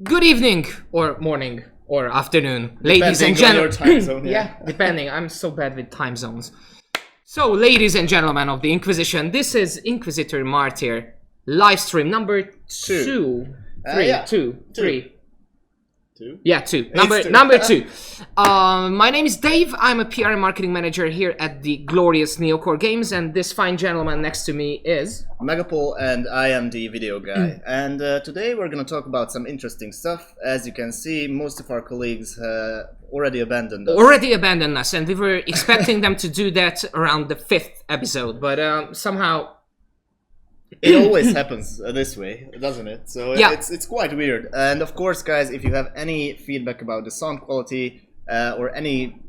Good evening, or morning, or afternoon, ladies and gentlemen. Yeah, depending. I'm so bad with time zones. So, ladies and gentlemen of the Inquisition, this is Inquisitor Martyr livestream number two. Two? Yeah, two. Number two. My name is Dave. I'm a PR and marketing manager here at the glorious NeocoreGames, and this fine gentleman next to me is Megapull, and I am the video guy. And today we're going to talk about some interesting stuff. As you can see, most of our colleagues already abandoned us. And we were expecting them to do that around the 5th episode, but somehow it always happens this way, doesn't it? So yeah. It's quite weird. And of course, guys, if you have any feedback about the sound quality or any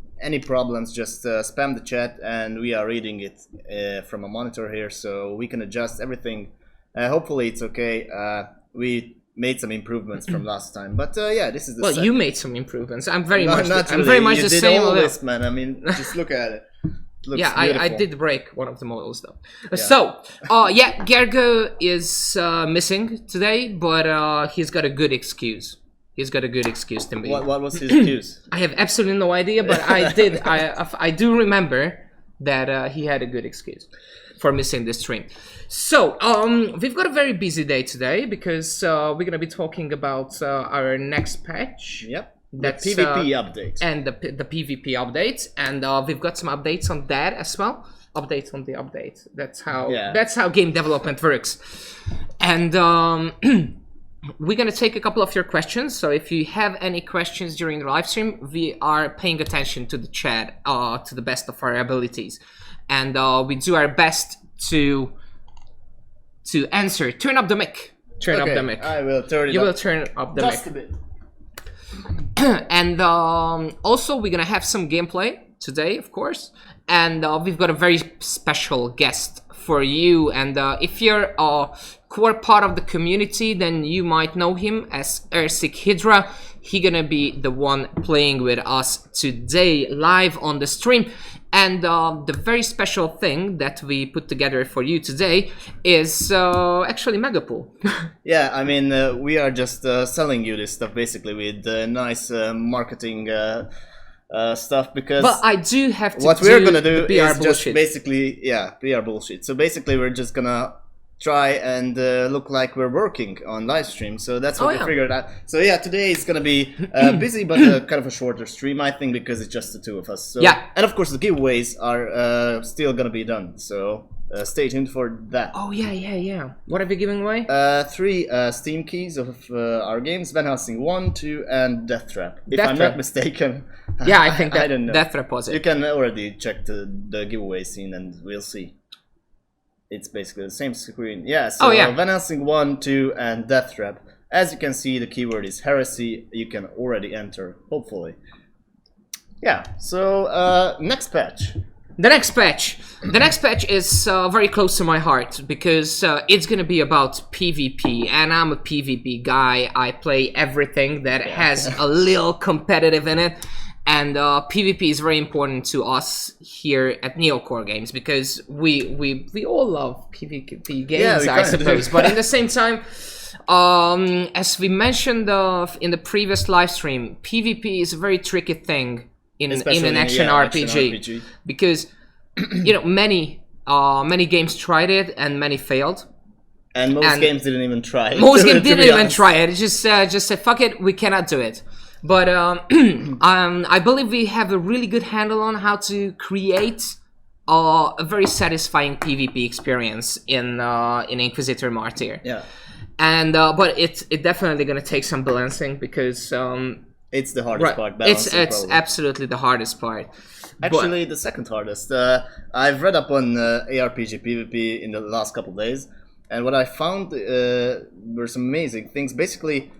problems, just spam the chat, and we are reading it from a monitor here, so we can adjust everything. Hopefully, it's okay. We made some improvements from last time, but yeah, this is the. Well, you made some improvements. I'm very much. Not I'm really. very much you the did same. All this, man. I mean, just look at it. Yeah, I did break one of the models though. Yeah. So, yeah, Gergo is missing today, but he's got a good excuse. He's got a good excuse to me. What was his excuse? I have absolutely no idea, but I do remember that he had a good excuse for missing this stream. So, we've got a very busy day today because we're gonna be talking about our next patch. Yep. That's PvP updates and the PvP updates, and we've got some updates on that as well. Updates on the update. That's how game development works. And we're gonna take a couple of your questions. So if you have any questions during the live stream, we are paying attention to the chat to the best of our abilities, and we do our best to answer. Turn up the mic. Turn up the mic. I will turn it up. You will turn up the mic. Just a bit. And also we're gonna have some gameplay today, of course, and we've got a very special guest for you, and if you're a core part of the community, then you might know him as AirsickHydra. He's gonna be the one playing with us today live on the stream. And the very special thing that we put together for you today is actually Megapull. Yeah, I mean, we are just selling you this stuff basically with nice marketing stuff, because but I do have to what we're gonna do is bullshit. just basically, yeah, PR bullshit. So basically we're just gonna try and look like we're working on live stream, so that's what we figured out. So yeah, today is gonna be busy, but kind of a shorter stream, I think, because it's just the two of us. So, yeah, and of course the giveaways are still gonna be done, so stay tuned for that. Oh yeah. What are we giving away? 3 Steam keys of our games: Van Helsing 1, 2, and Death Trap. If I'm not mistaken. Yeah, I think that I don't know. Death Trap was it. You can already check the giveaway scene, and we'll see. It's basically the same screen. Yeah, so Van Helsing 1, 2, and Death Trap. As you can see, the keyword is heresy. You can already enter, hopefully. Yeah, so next patch. The next patch is very close to my heart because it's gonna be about PvP, and I'm a PvP guy. I play everything that has a little competitive in it. And PvP is very important to us here at NeocoreGames because we all love PvP games, I suppose. But in the same time, as we mentioned in the previous live stream, PvP is a very tricky thing in an action RPG because you know many games tried it and many failed. And most games didn't even try it. Most games didn't even try it. Just said, fuck it, we cannot do it. But I believe we have a really good handle on how to create a very satisfying PvP experience in Inquisitor Martyr. Yeah. And but it's definitely gonna take some balancing because it's the hardest part. It's absolutely the hardest part. Actually, the second hardest. I've read up on ARPG PvP in the last couple of days, and what I found were some amazing things. Basically,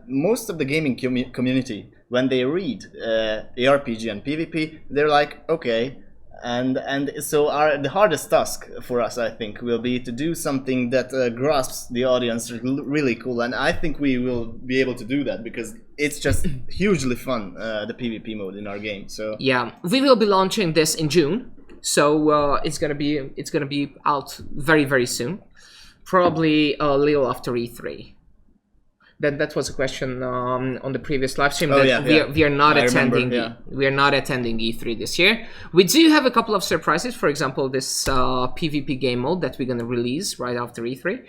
most of the gaming community, when they read ARPG and PvP, they're like, okay. And so the hardest task for us, I think, will be to do something that grasps the audience really cool. And I think we will be able to do that because it's just hugely fun, the PvP mode in our game. So yeah, we will be launching this in June, so it's gonna be out very soon, probably a little after E3. That was a question on the previous live stream. Oh, That we are not I remember, attending. We are not attending E3 this year. We do have a couple of surprises. For example, this PvP game mode that we're gonna release right after E3.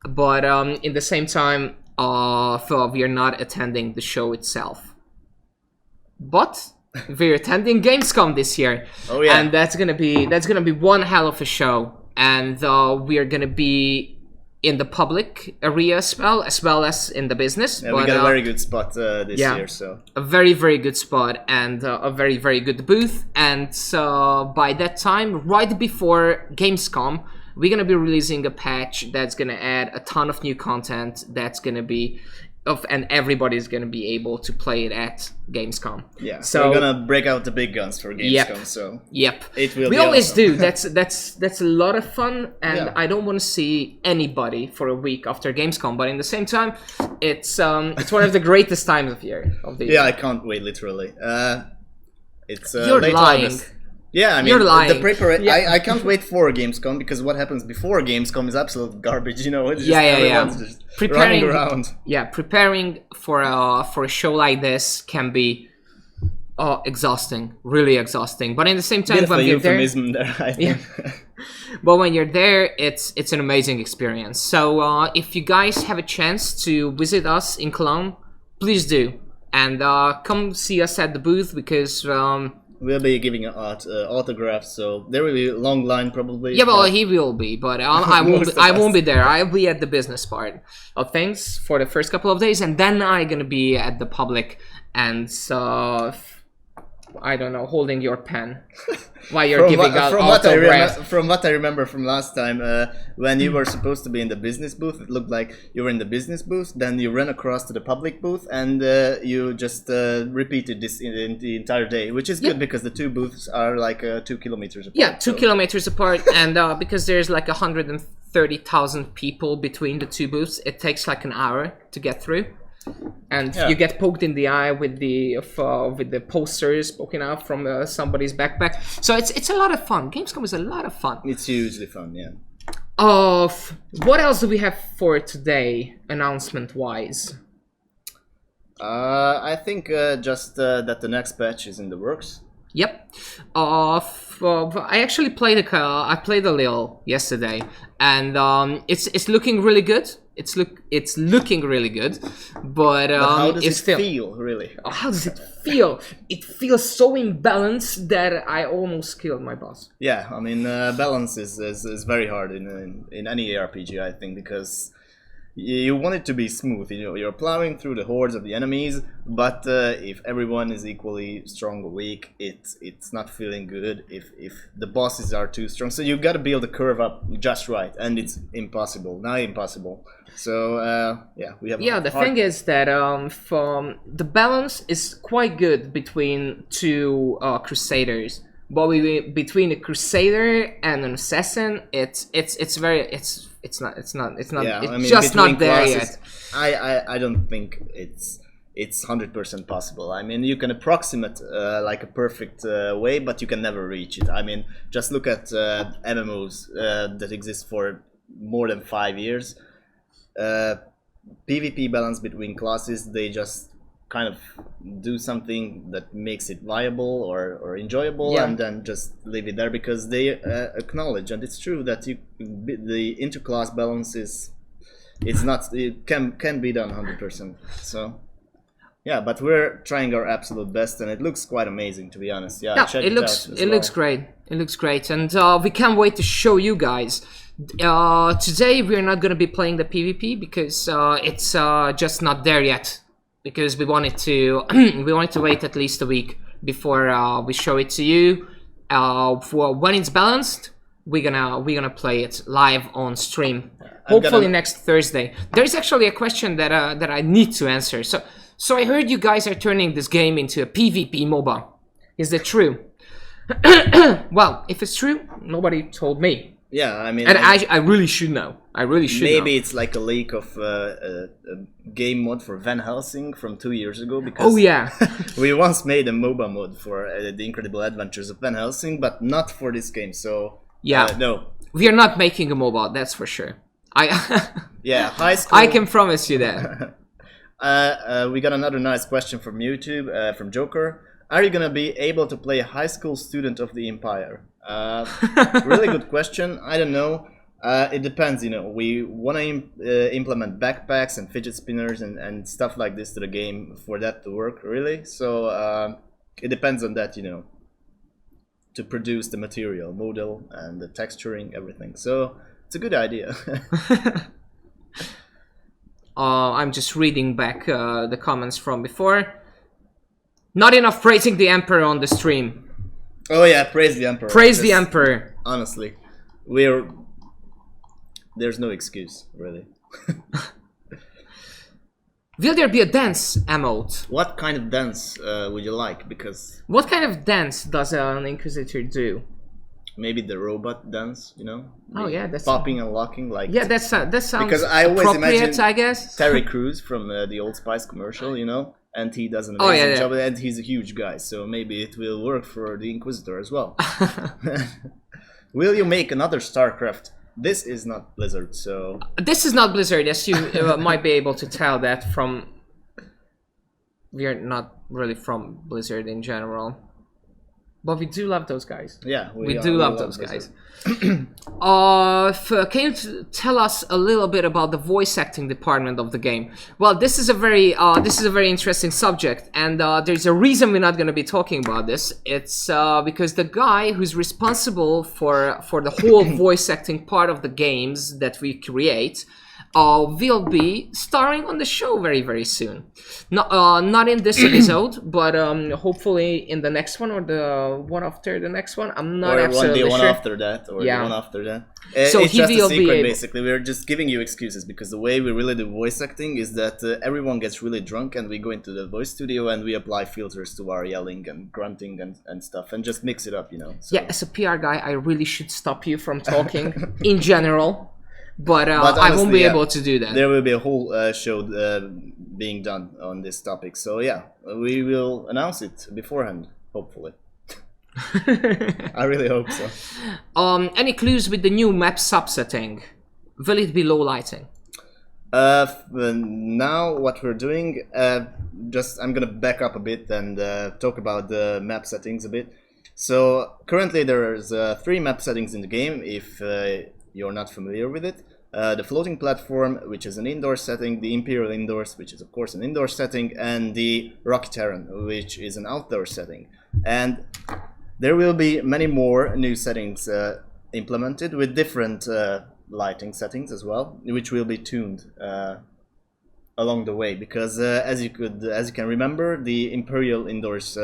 But in the same time, we are not attending the show itself. But we're attending Gamescom this year. Oh yeah, and that's gonna be one hell of a show. And we are gonna be in the public area as well as in the business. Yeah, but, we got a very good spot this year, so a very, very good spot and a very, very good booth. And by that time, right before Gamescom, we're gonna be releasing a patch that's gonna add a ton of new content. That's gonna be and everybody's gonna be able to play it at Gamescom. Yeah, so we're gonna break out the big guns for Gamescom. So it will. We be always awesome. do. That's a lot of fun, and I don't want to see anybody for a week after Gamescom. But in the same time, it's one of the greatest times of the year. Yeah, I can't wait. Literally, it's You're late lying. August. Yeah, I mean, You're lying. the preparation. I can't wait for Gamescom because what happens before Gamescom is absolute garbage. You know, it's just everyone's just running around. Yeah, preparing for a show like this can be exhausting, really exhausting. But in the same time, Bit of when a you're there, euphemism I think. but when you're there, it's an amazing experience. So if you guys have a chance to visit us in Cologne, please do, and come see us at the booth because. We'll be giving out autographs, so there will be a long line probably. Yeah, well, he will be, but I won't be there. I'll be at the business part of things for the first couple of days, and then I'm gonna be at the public and I don't know, holding your pen while you're giving out autographs. From what I remember from last time, when you were supposed to be in the business booth, it looked like you were in the business booth, then you ran across to the public booth, and you just repeated this in the entire day, which is good because the two booths are like 2 kilometers apart. Yeah, 2 kilometers apart, and because there's like 130,000 people between the two booths, it takes like an hour to get through. And you get poked in the eye with the posters poking out from somebody's backpack. So it's a lot of fun. Gamescom is a lot of fun. It's hugely fun, yeah. What else do we have for today, announcement-wise? I think just that the next patch is in the works. Yep. I actually played I played a little yesterday, and it's looking really good. It's looking really good, but how does it's it still feel, really? How does it feel? It feels so imbalanced that I almost killed my boss. Yeah, I mean, balance is very hard in any RPG, I think, because you want it to be smooth. You know, you're plowing through the hordes of the enemies, but if everyone is equally strong or weak, it's not feeling good. If the bosses are too strong, so you got to build the curve up just right, and it's impossible. Now impossible. So we have. Yeah, the thing is that from the balance is quite good between two Crusaders. But between a Crusader and an Assassin, it's not. Yeah, it's I mean, just not there classes, yet. I don't think it's 100% possible. I mean, you can approximate like a perfect way, but you can never reach it. I mean, just look at MMOs that exist for more than 5 years. PvP balance between classes, they just kind of do something that makes it viable or enjoyable, and then just leave it there because they acknowledge, and it's true that the interclass balance it can be done 100%. So yeah, but we're trying our absolute best, and it looks quite amazing, to be honest. Yeah, check it looks great. It looks great, and we can't wait to show you guys. Today we're not going to be playing the PvP because it's just not there yet. Because we wanted to wait at least a week before we show it to you. For when it's balanced, we're gonna play it live on stream. Hopefully next Thursday. There's actually a question that I need to answer. So I heard you guys are turning this game into a PvP MOBA. Is that true? Well, if it's true, nobody told me. Yeah, I mean, and I really should know. Maybe it's like a leak of a game mod for Van Helsing from 2 years ago. Because we once made a MOBA mod for the Incredible Adventures of Van Helsing, but not for this game. So no, we are not making a MOBA. That's for sure. High school. I can promise you that. we got another nice question from YouTube, from Joker. Are you gonna be able to play a high school student of the Empire? Really good question. I don't know. It depends, you know. We want to implement backpacks and fidget spinners and stuff like this to the game for that to work, really. So it depends on that, you know, to produce the material, model, and the texturing, everything. So it's a good idea. I'm just reading back the comments from before. Not enough praising the Emperor on the stream. Oh yeah, praise the Emperor. Praise the Emperor. Honestly, there's no excuse, really. Will there be a dance emote? What kind of dance would you like? Because what kind of dance does an Inquisitor do? Maybe the robot dance, you know? Oh yeah, that's popping and locking, like yeah, that sounds because I always appropriate, imagine I guess. Terry Crews from the Old Spice commercial, you know, and he does an amazing job, and he's a huge guy, so maybe it will work for the Inquisitor as well. Will you make another StarCraft? This is not Blizzard, so this is not Blizzard, as you might be able to tell that from. We are not really from Blizzard in general. But we do love those guys. Yeah, we do love those guys. Can you tell us a little bit about the voice acting department of the game? Well, this is a very interesting subject, and there's a reason we're not going to be talking about this. It's because the guy who's responsible for the whole voice acting part of the games that we create will be starring on the show very, very soon. Not in this episode, but hopefully in the next one or the one after the next one. I'm not absolutely sure. Or the one after that, or the one after that. So it's he just will a secret, be able... basically. We're just giving you excuses because the way we really do voice acting is that everyone gets really drunk and we go into the voice studio and we apply filters to our yelling and grunting and stuff and just mix it up, you know. So. Yeah, as a PR guy, I really should stop you from talking in general. But honestly, I won't be able to do that. There will be a whole show being done on this topic. So yeah, we will announce it beforehand, hopefully. I really hope so. Any clues with the new map subsetting? Will it be low lighting? Now what we're doing, I'm gonna back up a bit and talk about the map settings a bit. So currently there's 3 map settings in the game. If you're not familiar with it, the floating platform, which is an indoor setting, the Imperial Indoors, which is of course an indoor setting, and the Rocky Terran, which is an outdoor setting. And there will be many more new settings implemented with different lighting settings as well, which will be tuned along the way, because as you can remember, the Imperial Indoors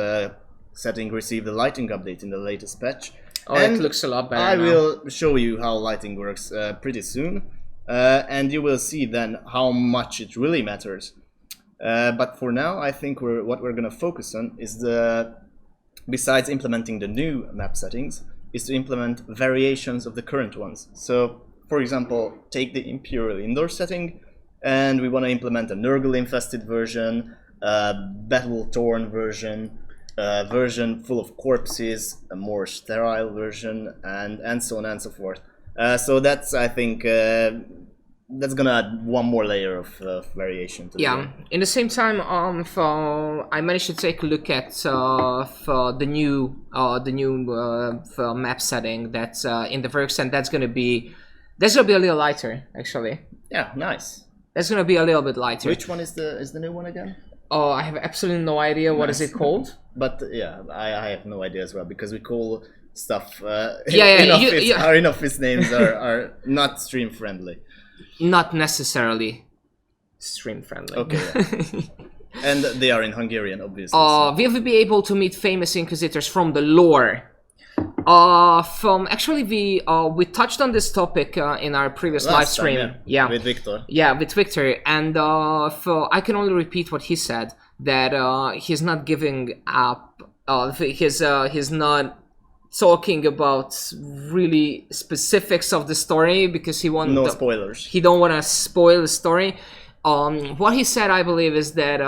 setting received a lighting update in the latest patch. Oh, and it looks a lot better I now. will show you how lighting works pretty soon, and you will see then how much it really matters. But for now, I think what we're going to focus on is besides implementing the new map settings, is to implement variations of the current ones. So, for example, take the Imperial Indoor setting, and we want to implement a Nurgle-infested version, a battle-torn version, version full of corpses, a more sterile version, and so on and so forth. So that's, I think, that's gonna add one more layer of variation to the game. In the same time, I managed to take a look at the new map setting that's in the works, and that's gonna be a little lighter, actually. Yeah, nice. That's gonna be a little bit lighter. Which one is the new one again? Oh, I have absolutely no idea. What is it called? But yeah, I have no idea as well, because we call stuff our in-office names are not stream friendly. Not necessarily stream friendly. Okay. Yeah. And they are in Hungarian, obviously. Will we be able to meet famous Inquisitors from the lore? Actually, we touched on this topic in our previous live stream. Yeah, with Victor. Yeah, with Victor, and I can only repeat what he said, that he's not giving up. He's not talking about really specifics of the story because he wants no spoilers. He don't want to spoil the story. What he said, I believe, is that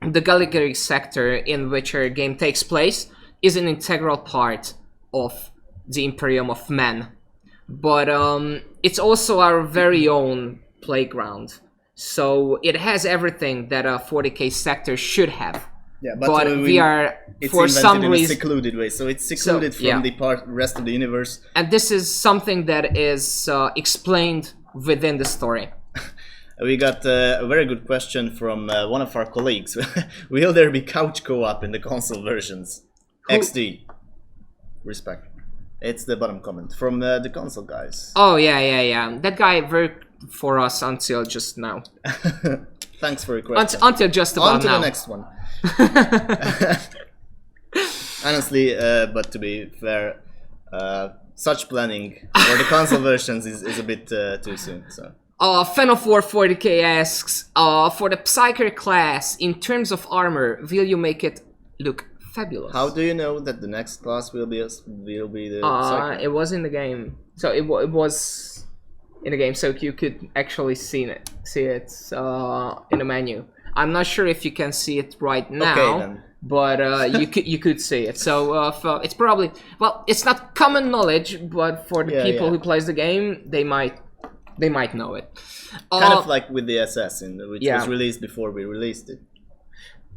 the Gallagher sector in which our game takes place is an integral part of the Imperium of Men, but it's also our very own playground. So it has everything that a 40k sector should have. Yeah, but we are, for some in reason, a secluded way. So it's secluded from the rest of the universe. And this is something that is explained within the story. We got a very good question from one of our colleagues. Will there be couch co-op in the console versions? XD. Respect. It's the bottom comment from the console guys. Oh, yeah. That guy worked for us until just now. Thanks for your question. Until just about now. On to the next one. Honestly, but to be fair, such planning for the console versions is a bit too soon. So. Fan of War 40k asks, for the Psyker class, in terms of armor, will you make it look fabulous? How do you know that the next class will be the Psyker? It was in the game, so it was in the game, so you could actually see it in the menu. I'm not sure if you can see it right now, but you could see it. So it's probably, well, it's not common knowledge, but for the people who plays the game, they might know it. Kind of like with the Assassin, which was released before we released it.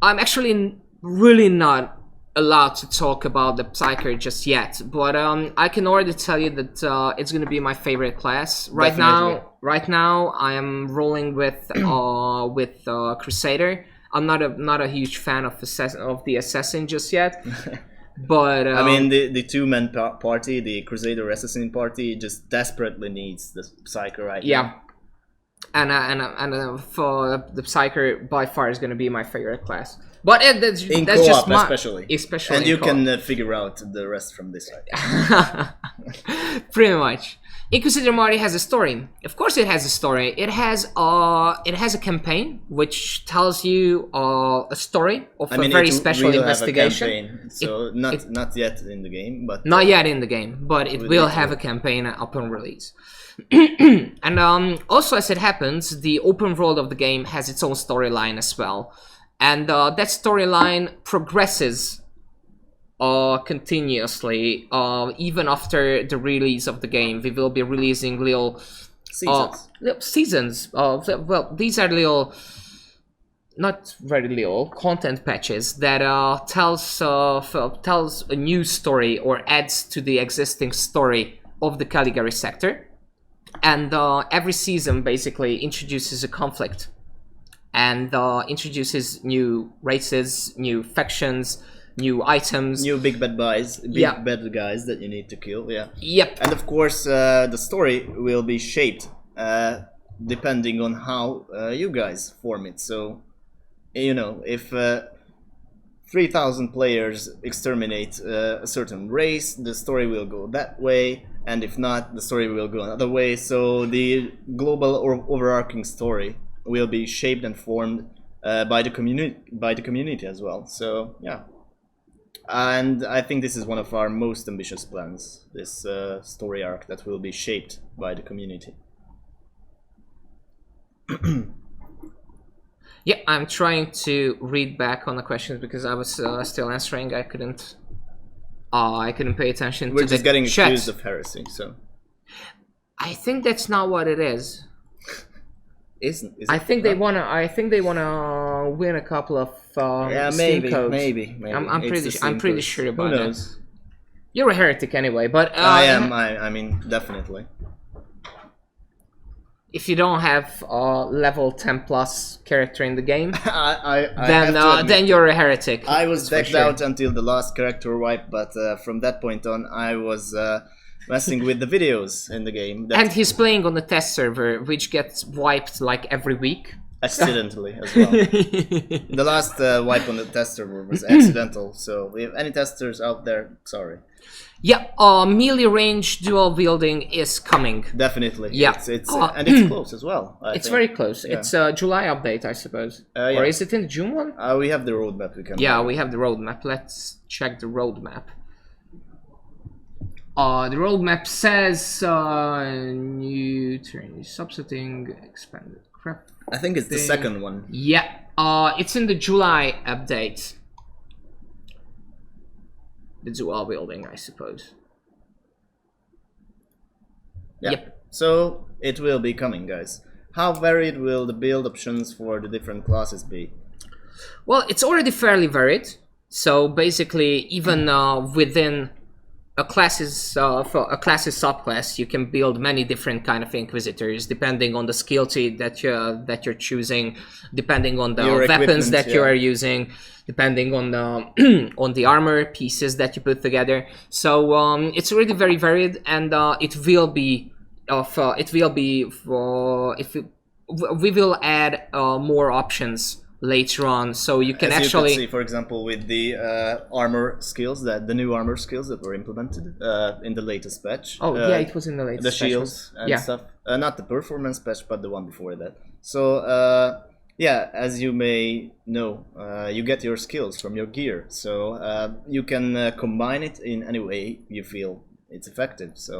I'm actually really not allowed to talk about the Psyker just yet, but I can already tell you that it's going to be my favorite class. Right now, I am rolling with Crusader. I'm not a huge fan of the Assassin just yet. But I mean, the two-man party, the Crusader Assassin party, just desperately needs the Psyker right now. And for the Psyker, by far is going to be my favorite class. But that's co-op, just especially, and you can figure out the rest from this side. Pretty much. Inquisitor Marty has a story. Of course, it has a story. It has a campaign which tells you a story of a very special investigation. Have a campaign, so not yet in the game, but not yet in the game, but it will have a campaign upon release. And also, as it happens, the open world of the game has its own storyline as well, and that storyline progresses continuously, even after the release of the game. We will be releasing little seasons. Well, these are little, not very little, content patches that tells a new story or adds to the existing story of the Caligari sector. And every season basically introduces a conflict and introduces new races, new factions, new items, new big bad guys that you need to kill. Yep. And of course, the story will be shaped depending on how you guys form it. So, you know, if 3,000 players exterminate a certain race, the story will go that way, and if not, the story will go another way. So the global or overarching story will be shaped and formed by the community as well. So yeah. And I think this is one of our most ambitious plans, this story arc that will be shaped by the community. Yeah, I'm trying to read back on the questions because I was still answering. I couldn't pay attention to the chat. We're just getting accused of heresy, so. I think that's not what it is. I think they wanna win a couple of Steam codes. Maybe. I'm pretty sure about that. Who knows? You're a heretic anyway, but I am. I mean, definitely. If you don't have a level 10 plus character in the game, then you're a heretic. I was decked out until the last character wipe, but from that point on, I was messing with the videos in the game. And he's playing on the test server, which gets wiped like every week. Accidentally as well. The last wipe on the test server was accidental, so if any testers out there, sorry. Yeah, melee range dual wielding is coming. Definitely. Yeah, and it's close as well. I think. Very close. Yeah. It's a July update, I suppose. Or is it in the June one? We have the roadmap. We have the roadmap. Let's check the roadmap. The roadmap says new turn, subsetting, expanded crap. I think it's the second one. Yeah, it's in the July update. The dual wielding, I suppose. Yeah. Yep. So it will be coming, guys. how varied will the build options for the different classes be? Well, it's already fairly varied. So basically, even within a class's for a class's subclass, you can build many different kind of Inquisitors depending on the skill tree that you're choosing, depending on the Your weapons that you yeah. are using, depending on the on the armor pieces that you put together. So it's already very varied, and it will be we will add more options later on, so you can As actually you can see, for example, with the armor skills, the new armor skills that were implemented in the latest patch. Oh yeah, it was in the latest the patch. shields and Yeah. stuff. Not the performance patch, but the one before that. So yeah, as you may know, you get your skills from your gear, so you can combine it in any way you feel it's effective. So.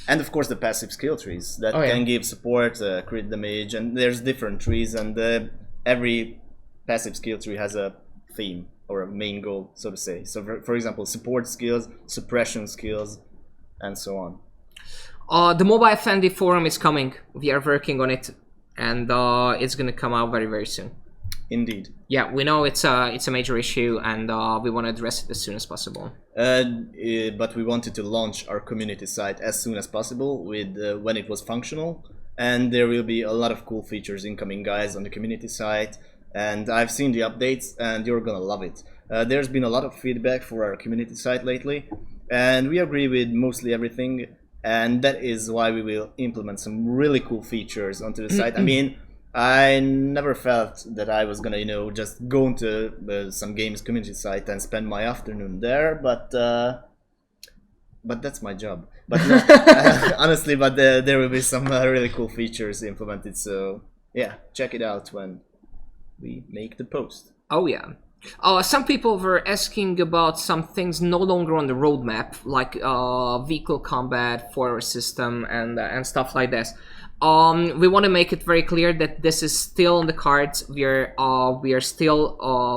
And of course the passive skill trees that can give support, crit damage, and there's different trees, and every passive skill tree has a theme or a main goal, so to say. So for example, support skills, suppression skills, and so on. The mobile friendly forum is coming. We are working on it, and it's gonna come out very, very soon. Indeed. Yeah, we know it's a major issue, and we want to address it as soon as possible. But we wanted to launch our community site as soon as possible with when it was functional, and there will be a lot of cool features incoming, guys, on the community site. And I've seen the updates, and you're gonna love it. There's been a lot of feedback for our community site lately, and we agree with mostly everything. And that is why we will implement some really cool features onto the site. I mean, I never felt that I was gonna, just go into some games community site and spend my afternoon there, but that's my job. But no, honestly, but there will be some really cool features implemented. So yeah, check it out when we make the post. Oh yeah. Some people were asking about some things no longer on the roadmap, like vehicle combat, forest system, and stuff like this. We want to make it very clear that this is still on the cards. We are still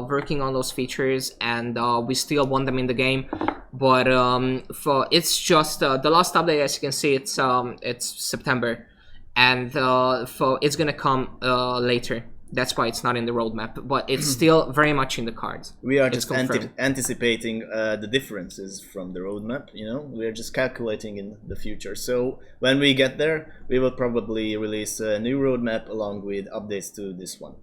working on those features, and we still want them in the game. But it's just the last update, as you can see, it's September, and it's gonna come later. That's why it's not in the roadmap, but it's still very much in the cards. We are just anticipating the differences from the roadmap, We are just calculating in the future. So when we get there, we will probably release a new roadmap along with updates to this one.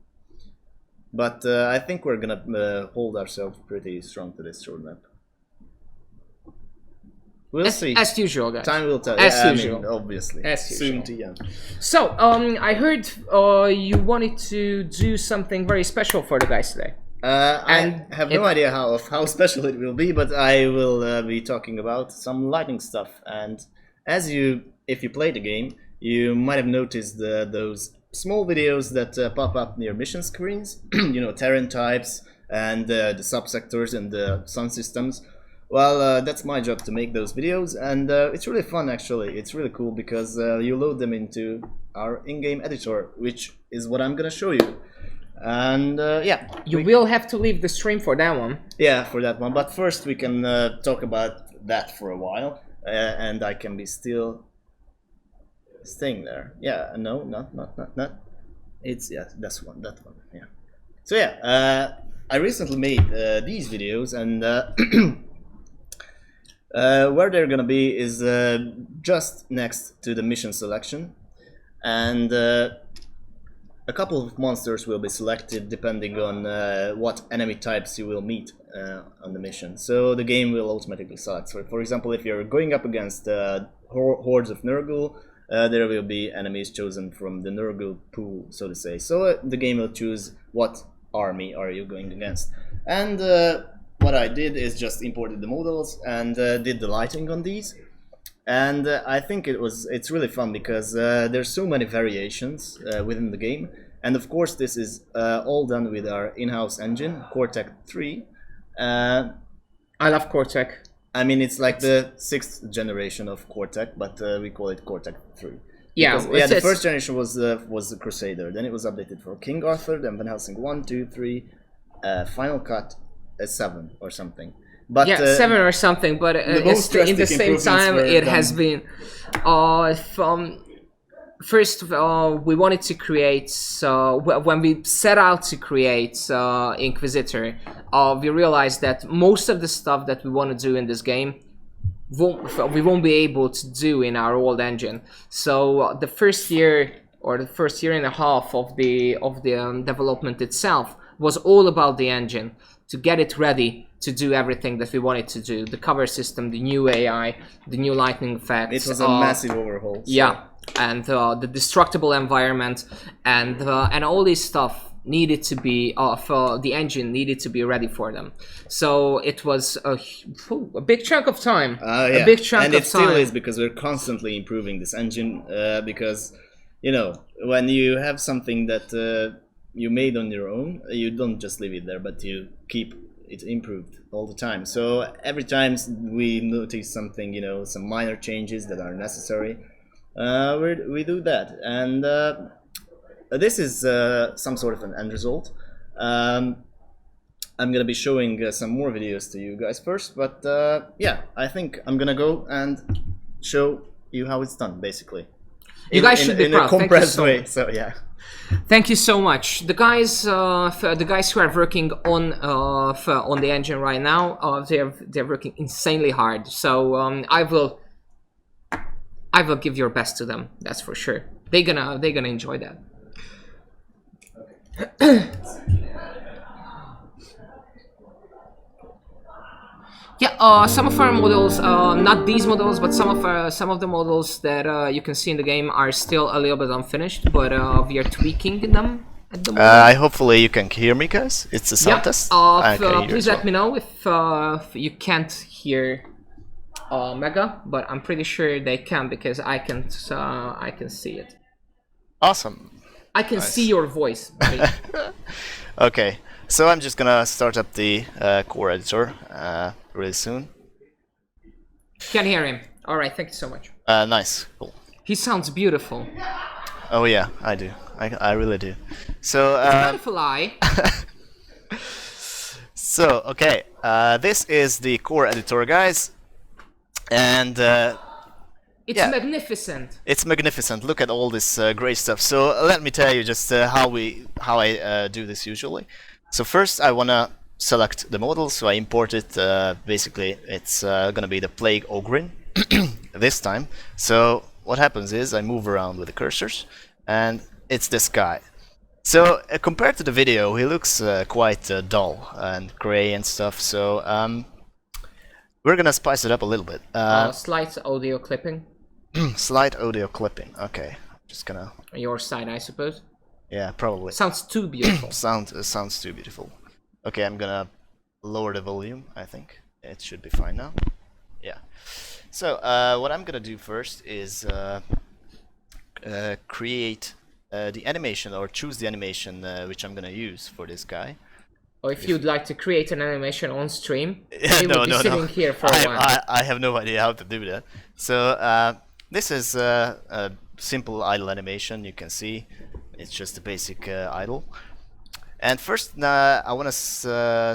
But I think we're gonna hold ourselves pretty strong to this roadmap. We'll see. As usual, guys. Time will tell. As usual. I mean, obviously. As usual. Soon to young. So, I heard you wanted to do something very special for the guys today. I have no idea how special it will be, but I will be talking about some lighting stuff. And if you play the game, you might have noticed those small videos that pop up near mission screens. Terran types and the subsectors and the sun systems. Well, that's my job to make those videos, and it's really fun actually. It's really cool because you load them into our in-game editor, which is what I'm gonna show you. And yeah. You will have to leave the stream for that one. Yeah, for that one. But first we can talk about that for a while, and I can be still staying there. Yeah, no, not. It's, yeah, that one, yeah. So yeah, I recently made these videos, and where they're gonna be is just next to the mission selection, and a couple of monsters will be selected depending on what enemy types you will meet on the mission. So the game will automatically select. So for example, if you're going up against hordes of Nurgle, there will be enemies chosen from the Nurgle pool, so to say. So the game will choose what army are you going against. And what I did is just imported the models and did the lighting on these. And I think it's really fun because there's so many variations within the game. And of course this is all done with our in-house engine, Cortex 3. I love Cortex. I mean, it's like the 6th generation of Cortex, but we call it Cortex 3. Yeah, because, the first generation was the Crusader, then it was updated for King Arthur, then Van Helsing 1, 2, 3, Final Cut 7 or something. But, yeah, 7 or something, but in the same time it has been First, we wanted to create. When we set out to create Inquisitor, we realized that most of the stuff that we want to do in this game we won't be able to do in our old engine. So the first year or the first year and a half of the development itself was all about the engine, to get it ready to do everything that we wanted to do. The cover system, the new AI, the new lightning effects. It was a massive overhaul. So. Yeah, and the destructible environment and all this stuff needed to be the engine needed to be ready for them. So it was a big chunk of time. Yeah. A big chunk and of it time. still is, because we're constantly improving this engine. Because you know, when you have something that you made on your own, you don't just leave it there, but you keep it improved all the time. So every time we notice something, you know, some minor changes that are necessary, we do that. And this is some sort of an end result. I'm gonna be showing some more videos to you guys first, but yeah, I think I'm gonna go and show you how it's done, basically. You guys should be proud. In a compressed way, so yeah. Thank you so much. The guys who are working on the engine right now, they're working insanely hard. So I will give your best to them. That's for sure. They're gonna enjoy that. Yeah, some of our models, not these models, but some of the models that you can see in the game are still a little bit unfinished, but we are tweaking them at the moment. Hopefully you can hear me, guys. It's a sound test. Please let me know if you can't hear Mega, but I'm pretty sure they can, because I can see it. Awesome. I can see your voice, buddy. Okay, so I'm just gonna start up the core editor really soon. Can hear him. All right, thank you so much. Nice, cool. He sounds beautiful. Oh yeah, I do. I really do. So Beautiful eye. so okay, this is the core editor, guys, and it's magnificent. It's magnificent. Look at all this great stuff. So let me tell you just how I do this usually. So first I wanna select the model, so I import it. Basically, it's gonna be the Plague Ogrin this time. So what happens is I move around with the cursors, and it's this guy. So compared to the video, he looks quite dull and gray and stuff. So we're gonna spice it up a little bit. Slight audio clipping. Slight audio clipping. Okay, just gonna. On your side, I suppose. Yeah, probably. Sounds too beautiful. Sounds too beautiful. Okay, I'm gonna lower the volume. I think it should be fine now. Yeah. So what I'm gonna do first is create the animation, or choose the animation which I'm gonna use for this guy. Or if you'd like to create an animation on stream, we will be sitting here for a while. I have no idea how to do that. So this is a simple idle animation. You can see it's just a basic idle. And first, I want to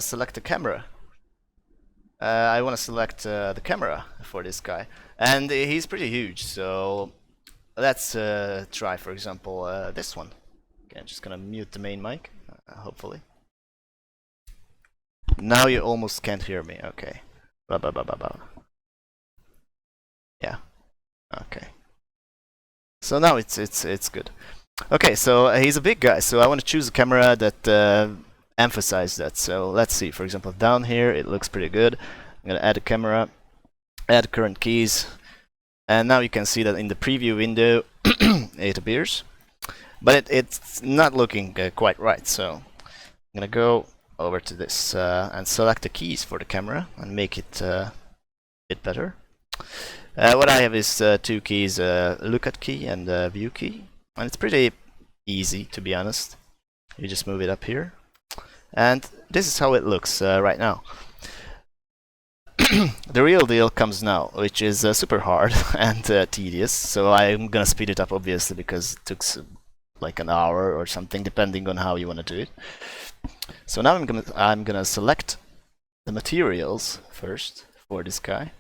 select the camera. I want to select the camera for this guy, and he's pretty huge. So let's try, for example, this one. Okay, I'm just gonna mute the main mic. Hopefully. Now you almost can't hear me. Okay. Blah, blah, blah, blah, blah. Yeah. Okay. So now it's good. Okay, so he's a big guy, so I want to choose a camera that emphasizes that. So let's see, for example, down here it looks pretty good. I'm gonna add a camera, add current keys, and now you can see that in the preview window it appears, but it's not looking quite right. So I'm gonna go over to this and select the keys for the camera and make it a bit better. What I have is two keys, lookout key and view key. And it's pretty easy, to be honest. You just move it up here, and this is how it looks right now. The real deal comes now, which is super hard and tedious. So I'm gonna speed it up, obviously, because it took like an hour or something, depending on how you want to do it. So now I'm gonna select the materials first for this guy,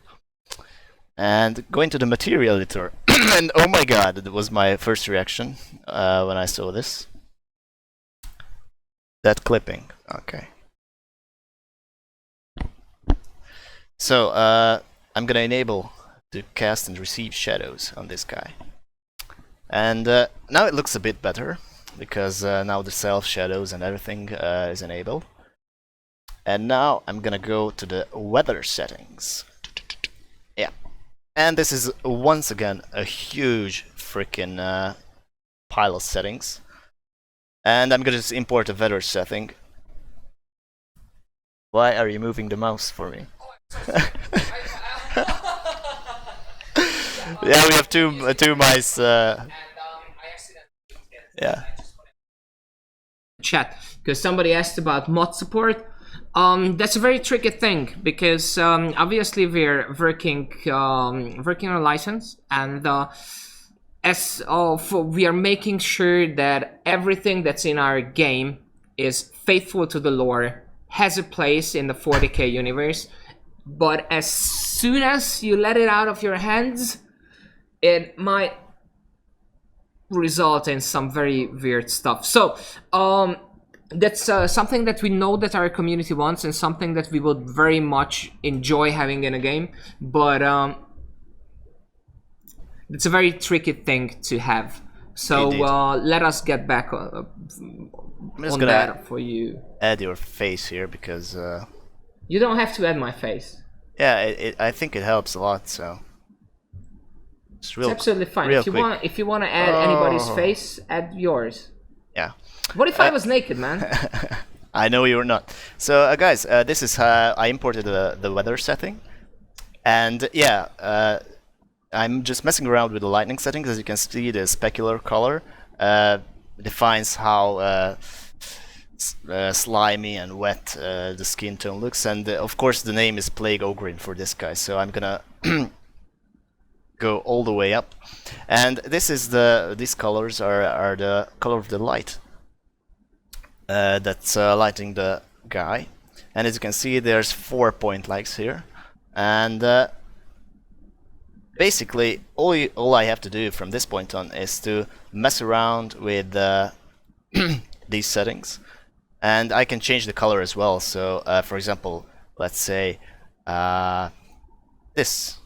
and go into the material editor. And oh my god, it was my first reaction when I saw this. That clipping, okay. So, I'm gonna enable to cast and receive shadows on this guy. And now it looks a bit better, because now the self shadows and everything is enabled. And now I'm gonna go to the weather settings. Yeah. And this is once again a huge freaking pile of settings. And I'm gonna just import a weather setting. Why are you moving the mouse for me? Yeah, we have two mice. Yeah. Chat, because somebody asked about mod support. That's a very tricky thing, because obviously we're working on a license, and we are making sure that everything that's in our game is faithful to the lore, has a place in the 40k universe. But as soon as you let it out of your hands, it might result in some very weird stuff. So that's something that we know that our community wants, and something that we would very much enjoy having in a game. But it's a very tricky thing to have. So let us get back on that for you. Add your face here, because you don't have to add my face. Yeah, I think it helps a lot. So it's absolutely fine. If you want to add anybody's face, add yours. Yeah. What if I was naked, man? I know you're not. So guys, this is how I imported the weather setting, and yeah, I'm just messing around with the lightning settings. As you can see, the specular color defines how slimy and wet the skin tone looks, and of course the name is Plague Ogrin for this guy. So I'm gonna go all the way up, and this is these colors are the color of the light that's lighting the guy. And as you can see, there's 4 point lights here, and basically all I have to do from this point on is to mess around with these settings, and I can change the color as well. So for example, let's say this.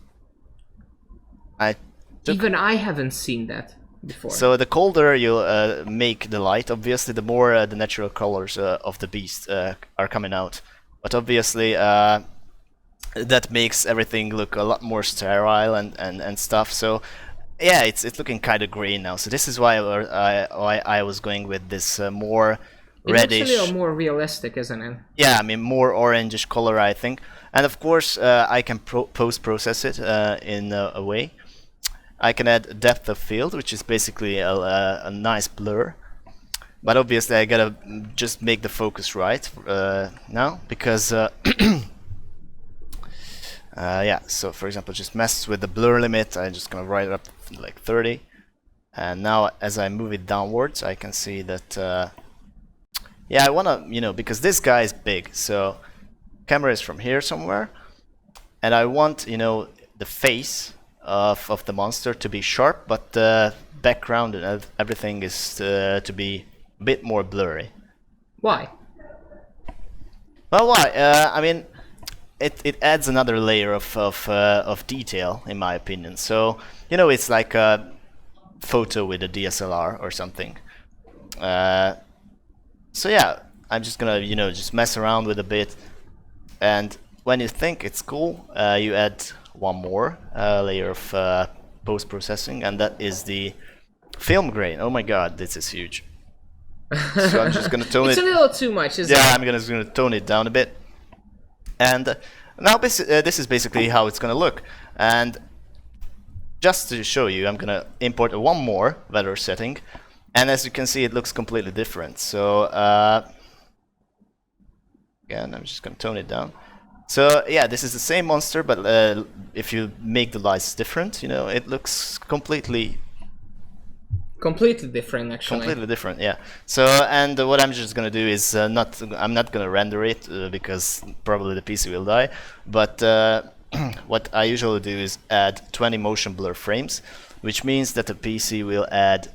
Even I haven't seen that before. So the colder you make the light, obviously the more the natural colors of the beast are coming out. But obviously that makes everything look a lot more sterile and stuff. So yeah, it's looking kind of green now. So this is why I was going with this more reddish. It's actually more realistic, isn't it? Yeah, I mean more orangish color, I think. And of course I can post-process it in a way. I can add depth of field, which is basically a nice blur. But obviously I gotta just make the focus right now, because yeah, so for example, just mess with the blur limit. I'm just gonna write it up to like 30. And now as I move it downwards, I can see that yeah, I wanna, because this guy is big, so camera is from here somewhere, and I want, the face of the monster to be sharp, but the background and everything is to be a bit more blurry. Why? Well, why? I mean, it adds another layer of detail, in my opinion. So it's like a photo with a DSLR or something. So yeah, I'm just gonna just mess around with a bit, and when you think it's cool, you add one more layer of post-processing, and that is the film grain. Oh my god, this is huge. So I'm just gonna tone it's it. It's a little too much, isn't it? Yeah, I'm gonna tone it down a bit. And now this is basically how it's gonna look. And just to show you, I'm gonna import one more weather setting, and as you can see, it looks completely different. So again, I'm just gonna tone it down. So yeah, this is the same monster, but if you make the lights different, it looks completely different, actually. Completely different, yeah. So and what I'm just gonna do is I'm not gonna render it because probably the PC will die. But what I usually do is add 20 motion blur frames, which means that the PC will add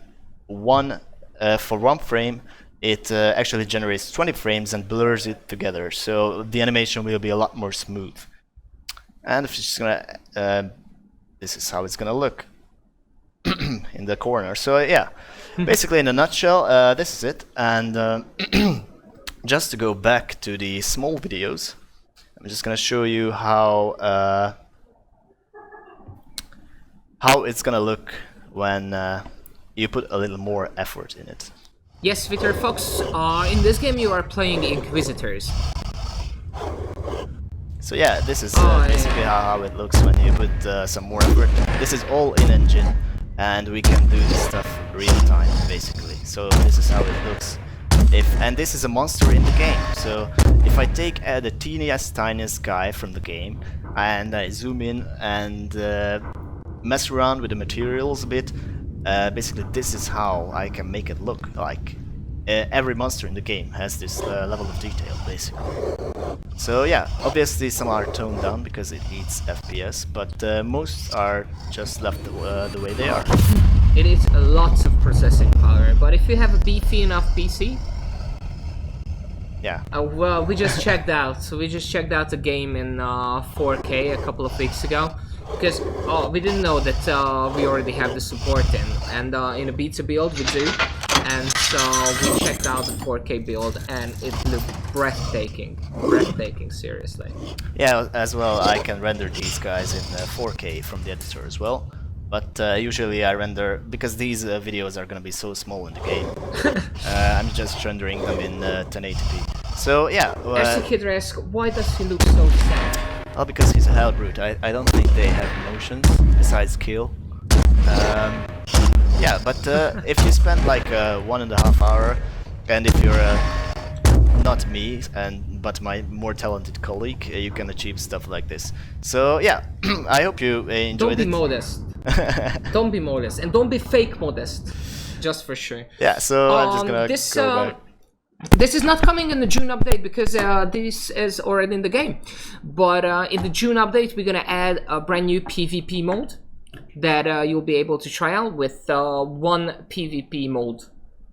for one frame. It actually generates 20 frames and blurs it together, so the animation will be a lot more smooth. And if it's just gonna, this is how it's gonna look in the corner. So yeah, basically in a nutshell, this is it. And just to go back to the small videos, I'm just gonna show you how it's gonna look when you put a little more effort in it. Yes, Victor Fox, in this game you are playing Inquisitors. So yeah, this is basically how it looks when you put some more effort. This is all in-engine, and we can do this stuff real time, basically. So this is how it looks. And this is a monster in the game, so if I take the tiniest guy from the game, and I zoom in and mess around with the materials a bit, basically this is how I can make it look like. Every monster in the game has this level of detail, basically. So yeah, obviously some are toned down because it eats FPS, but most are just left the way they are. It is lots of processing power, but if you have a beefy enough PC... Yeah. Well, we just checked out. So we just checked out the game in 4K a couple of weeks ago. Because we didn't know that we already have the support in. And in a beta build we do. And so we checked out the 4K build and it looked breathtaking. Breathtaking, seriously. Yeah, as well I can render these guys in 4K from the editor as well. But usually I render, because these videos are gonna be so small in the game, I'm just rendering them in 1080p. So yeah. AirsickHydra asks, why does he look so sad? Well, because he's a hell brute. I don't think they have emotions besides kill. Yeah, but if you spend like 1.5 hours, and if you're not me, but my more talented colleague, you can achieve stuff like this. So yeah, I hope you enjoyed it. Don't be modest. Don't be modest, and don't be fake modest. Just for sure. Yeah, so I'm just gonna go back. This is not coming in the June update because this is already in the game. But in the June update, we're gonna add a brand new PvP mode that you'll be able to try out with one PvP mode.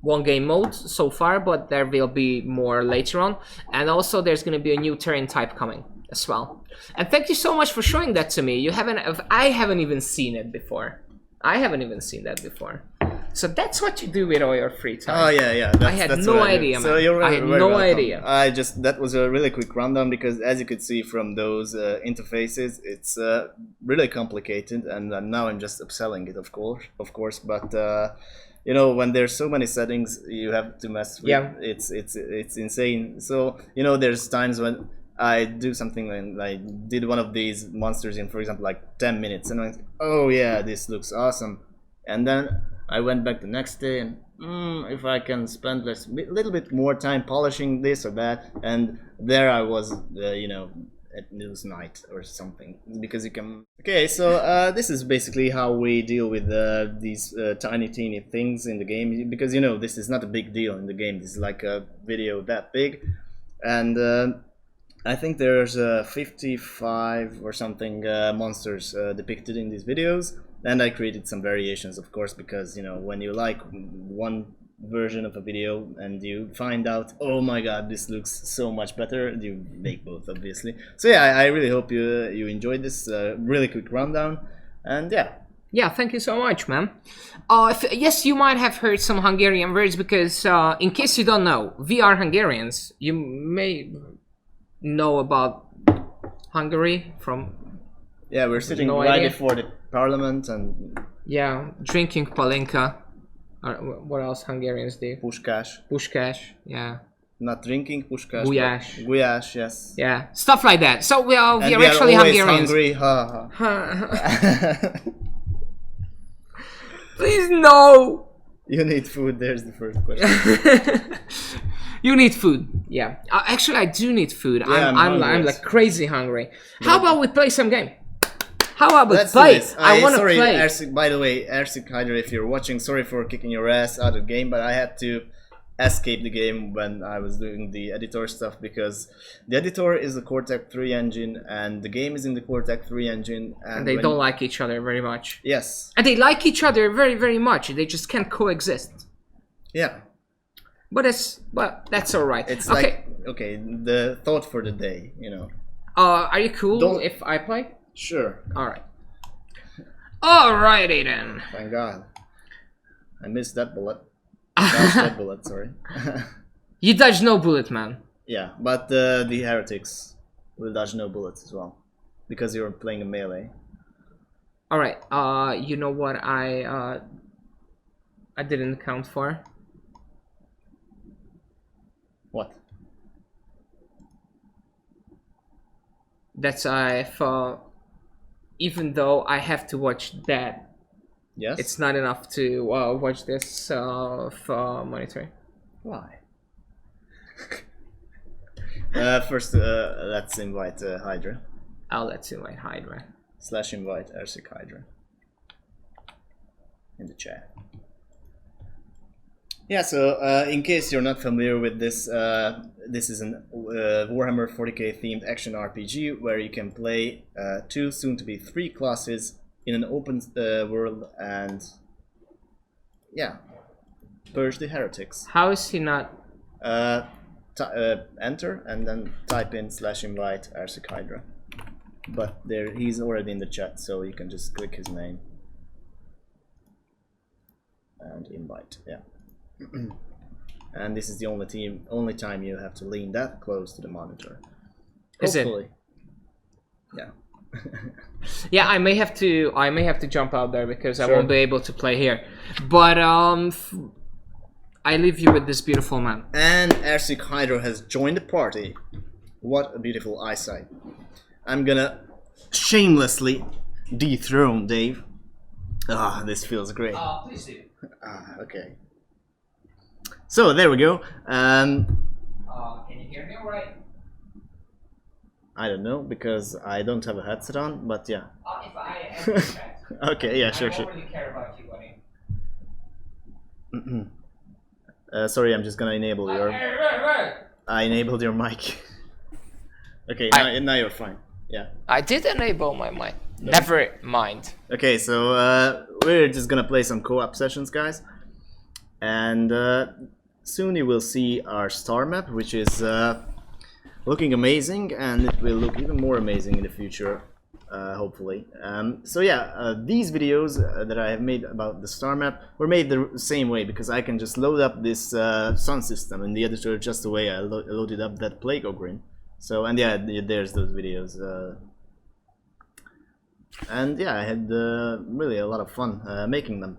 One game mode so far, but there will be more later on. And also there's going to be a new terrain type coming as well. And thank you so much for showing that to me. I haven't even seen it before. I haven't even seen that before. So that's what you do with all your free time. Oh yeah. I had no idea, man. So you're I had no idea. That was a really quick rundown because as you could see from those interfaces, it's really complicated, and now I'm just upselling it, of course. But you know, when there's so many settings you have to mess with, yeah, it's insane. So you know, there's times when I do something and I did one of these monsters in, for example, like 10 minutes, and I went, oh yeah, this looks awesome, and then I went back the next day and if I can spend a little bit more time polishing this or that, and there I was, you know, at news night or something, because you can. Okay, so this is basically how we deal with these teeny things in the game, because you know this is not a big deal in the game. This is like a video that big, and I think there's 55 or something monsters depicted in these videos. And I created some variations, of course, because you know, when you like one version of a video and you find out, oh my god, this looks so much better, you make both, obviously. So yeah, I really hope you enjoyed this really quick rundown, and yeah, thank you so much, man. Yes, you might have heard some Hungarian words because in case you don't know, we are Hungarians. You may know about Hungary from... Yeah, we're sitting right before the parliament and... Yeah, drinking palinka. What else Hungarians do? Puskás. Puskás, yeah. Not drinking, puskás. Gulyás. Gulyás, yes. Yeah, stuff like that. So we are actually Hungarians. Hungry. Ha, ha. Please no! You need food, there's the first question. You need food, yeah. Actually, I do need food. Yeah, I'm like crazy hungry. How about we play some game? How about we play? I want to play. By the way, AirsickHydra, if you're watching, sorry for kicking your ass out of the game, but I had to escape the game when I was doing the editor stuff, because the editor is the Cortex 3 engine and the game is in the Cortex 3 engine, and they don't like each other very much. Yes. And they like each other very, very much. They just can't coexist. Yeah. But that's all right. It's okay. like, okay, the thought for the day, you know. Are you cool if I play? Sure. All right. Alrighty then. Thank God. I missed that bullet. Dodged that bullet, sorry. You dodge no bullet, man. Yeah, but the heretics will dodge no bullets as well, because you're playing a melee. All right. You know what I didn't account for? What? That's even though I have to watch that, Yes. it's not enough to watch this for monitoring. Why? First, let's invite Hydra. Let's invite Hydra. / invite AirsickHydra in the chat. Yeah, so in case you're not familiar with this, this is an Warhammer 40k themed action RPG where you can play 2, soon to be 3 classes in an open world and, yeah, purge the heretics. How is he not? Enter and then type in / invite AirsickHydra. But he's already in the chat, so you can just click his name and invite. Yeah. And this is the only time you have to lean that close to the monitor. Hopefully. Is it? Yeah. Yeah, I may have to jump out there because I Sure. won't be able to play here. But I leave you with this beautiful man. And AirsickHydra has joined the party. What a beautiful eyesight. I'm gonna shamelessly dethrone Dave. Ah, this feels great. Please do. Okay. So there we go. Can you hear me all right? I don't know because I don't have a headset on, but yeah. If I am in chat. Okay, yeah, sure, I sure. don't really care about you, buddy. Sorry, I'm just gonna enable your. I enabled your mic. Okay, now you're fine. Yeah. I did enable my mic. Never mind. Okay, so we're just gonna play some co-op sessions, guys, and soon you will see our star map, which is looking amazing, and it will look even more amazing in the future, hopefully. So yeah, these videos that I have made about the star map were made the same way, because I can just load up this sun system in the editor just the way I loaded up that Plague Ogre. So, and yeah, there's those videos. And yeah, I had really a lot of fun making them.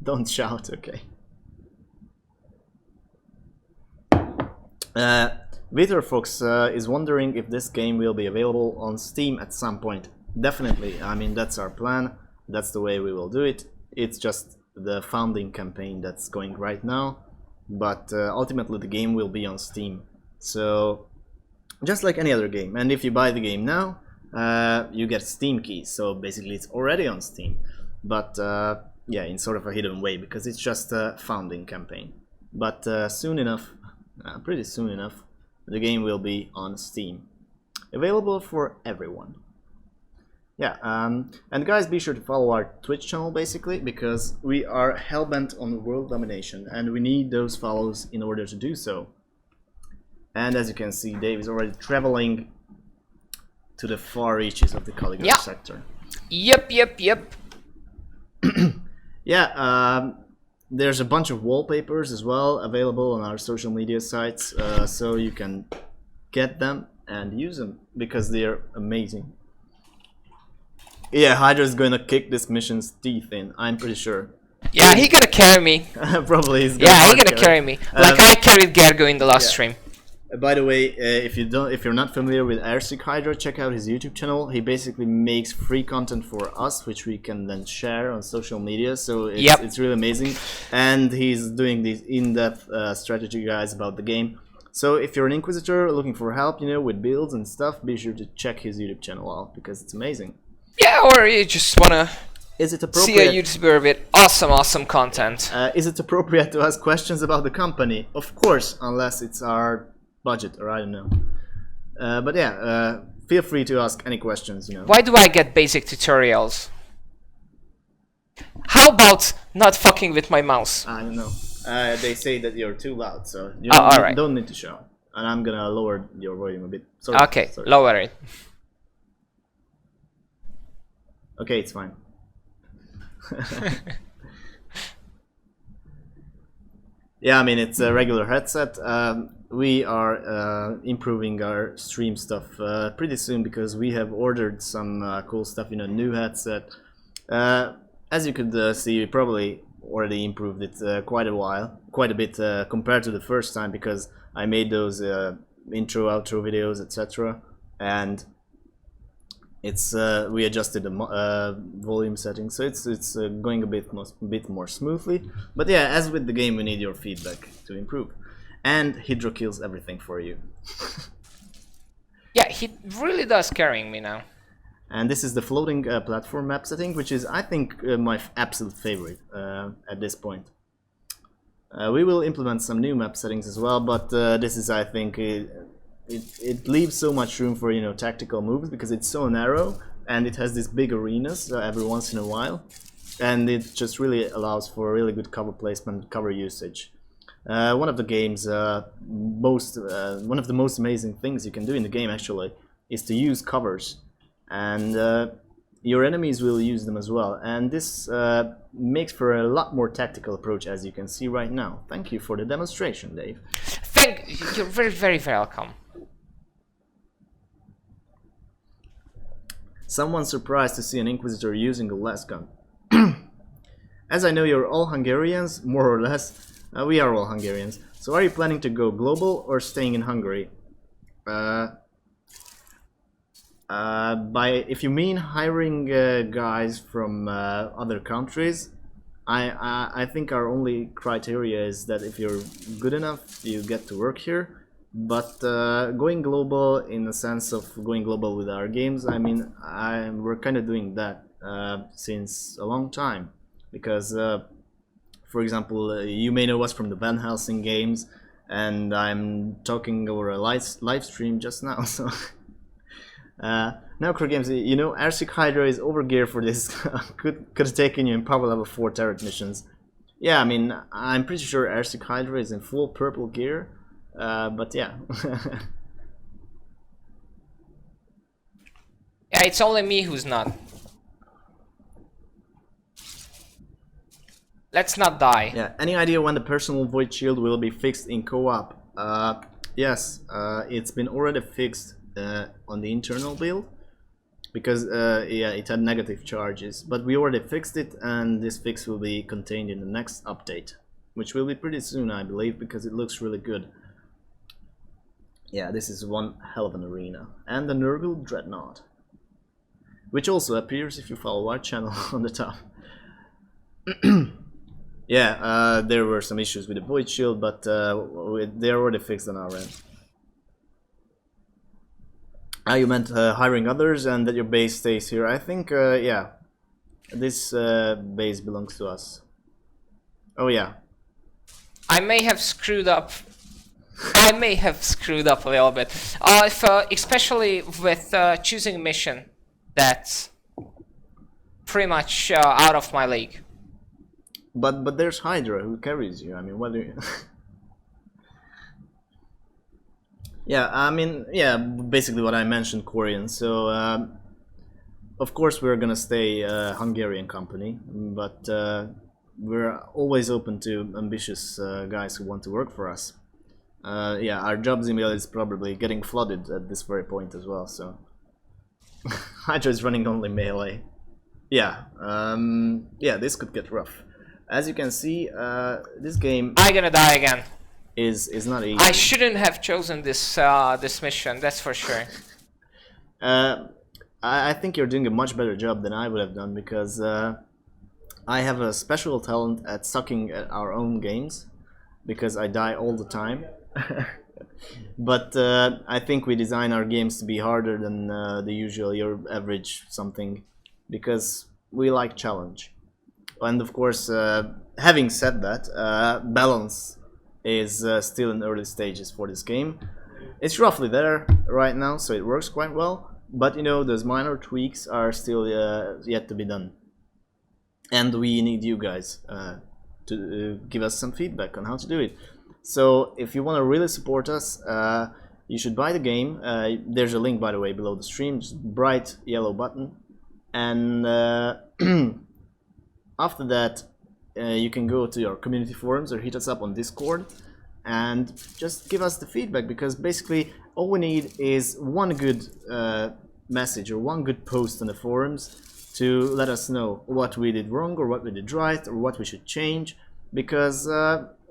Don't shout, okay. Vitterfox is wondering if this game will be available on Steam at some point. Definitely, I mean, that's our plan. That's the way we will do it. It's just the founding campaign that's going right now. But ultimately the game will be on Steam. So, just like any other game. And if you buy the game now, you get Steam keys. So basically it's already on Steam. But yeah, in sort of a hidden way, because it's just a founding campaign. But soon enough, pretty soon enough, the game will be on Steam, available for everyone. Yeah, and guys, be sure to follow our Twitch channel, basically, because we are hellbent on world domination, and we need those follows in order to do so. And as you can see, Dave is already traveling to the far reaches of the Caligula sector. Yep. Yeah, there's a bunch of wallpapers as well available on our social media sites, so you can get them and use them because they're amazing. Yeah, Hydra's gonna kick this mission's teeth in, I'm pretty sure. Yeah, he gonna carry me. Probably he's gonna he gonna carry me. Like I carried Gergo in the last stream. By the way, if you're not familiar with AirsickHydra, check out his YouTube channel. He basically makes free content for us, which we can then share on social media. So it's really amazing, and he's doing these in-depth strategy guides about the game. So if you're an Inquisitor looking for help, you know, with builds and stuff, be sure to check his YouTube channel out because it's amazing. Yeah, or you just wanna Is it See a appropriate? YouTuber with awesome content. Is it appropriate to ask questions about the company? Of course, unless it's our budget or I don't know. But yeah, feel free to ask any questions. You know. Why do I get basic tutorials? How about not fucking with my mouse? I don't know. They say that you're too loud, so you alright. don't need to shout. And I'm gonna lower your volume a bit. Sorry, Okay, sorry. lower it. Okay, it's fine. Yeah, I mean it's a regular headset. We are improving our stream stuff pretty soon because we have ordered some cool stuff. You know, new headset. As you could see, we probably already improved it quite a bit compared to the first time because I made those intro, outro videos, etc. And it's we adjusted the volume settings, so it's going a bit more smoothly. But yeah, as with the game, we need your feedback to improve. And Hydra kills everything for you. Yeah, he really does carrying me now. And this is the floating platform map setting, which is, I think, my absolute favorite at this point. We will implement some new map settings as well, but this is, I think, it leaves so much room for, you know, tactical moves because it's so narrow and it has these big arenas every once in a while, and it just really allows for really good cover placement, cover usage. One of the game's one of the most amazing things you can do in the game actually is to use covers, and your enemies will use them as well, and this makes for a lot more tactical approach, as you can see right now. Thank you for the demonstration, Dave. You're very welcome. Someone surprised to see an Inquisitor using a las gun. As I know you're all Hungarians, more or less. We are all Hungarians. So are you planning to go global or staying in Hungary? If you mean hiring guys from other countries, I think our only criteria is that if you're good enough, you get to work here. But going global in the sense of going global with our games, I mean, we're kind of doing that since a long time. Because, for example, you may know us from the Van Helsing games, and I'm talking over a live stream just now. So, NeocoreGames, you know, AirsickHydra is overgear for this. could have taken you in power level 4 turret missions. Yeah, I mean, I'm pretty sure AirsickHydra is in full purple gear. But yeah. Yeah, it's only me who's not. Let's not die. Yeah. Any idea when the personal void shield will be fixed in co-op? Yes. It's been already fixed on the internal build because yeah, it had negative charges. But we already fixed it, and this fix will be contained in the next update, which will be pretty soon, I believe, because it looks really good. Yeah, this is one hell of an arena. And the Nurgle Dreadnought, which also appears if you follow our channel on the top. Yeah, there were some issues with the void shield, but they're already fixed on our end. You meant hiring others and that your base stays here. I think, yeah, this base belongs to us. Oh yeah. I may have screwed up. I may have screwed up a little bit. Especially with choosing a mission that's pretty much out of my league. But there's Hydra who carries you. I mean, what do you? Yeah, I mean, yeah, basically what I mentioned, Korean. So of course we're gonna stay a Hungarian company, but we're always open to ambitious guys who want to work for us. Yeah, our jobs email is probably getting flooded at this very point as well, so Hydra is running only melee. Yeah, yeah, this could get rough. As you can see, this game I'm gonna die again. Is not easy. I shouldn't have chosen this this mission, that's for sure. I think you're doing a much better job than I would have done, because I have a special talent at sucking at our own games, because I die all the time. But I think we design our games to be harder than the usual, your average something, because we like challenge. And of course, having said that, balance is still in early stages for this game. It's roughly there right now, so it works quite well. But you know, those minor tweaks are still yet to be done. And we need you guys to give us some feedback on how to do it. So if you want to really support us, you should buy the game. There's a link, by the way, below the stream, just bright yellow button. And after that, you can go to your community forums or hit us up on Discord and just give us the feedback, because basically all we need is one good message or one good post on the forums to let us know what we did wrong or what we did right or what we should change. Because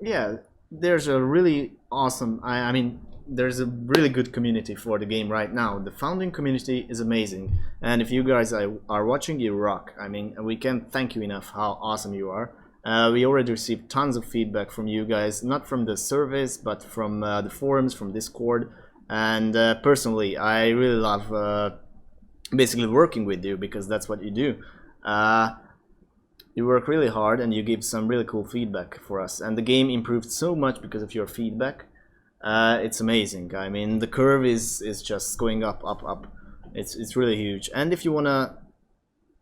yeah, there's a really awesome, I mean, there's a really good community for the game right now. The founding community is amazing, and if you guys are watching, you rock. I mean, we can't thank you enough how awesome you are. We already received tons of feedback from you guys, not from the surveys, but from the forums, from Discord. And personally, I really love basically working with you, because that's what you do. You work really hard and you give some really cool feedback for us. And the game improved so much because of your feedback. It's amazing. I mean, the curve is just going up, up, up. It's really huge. And if you wanna,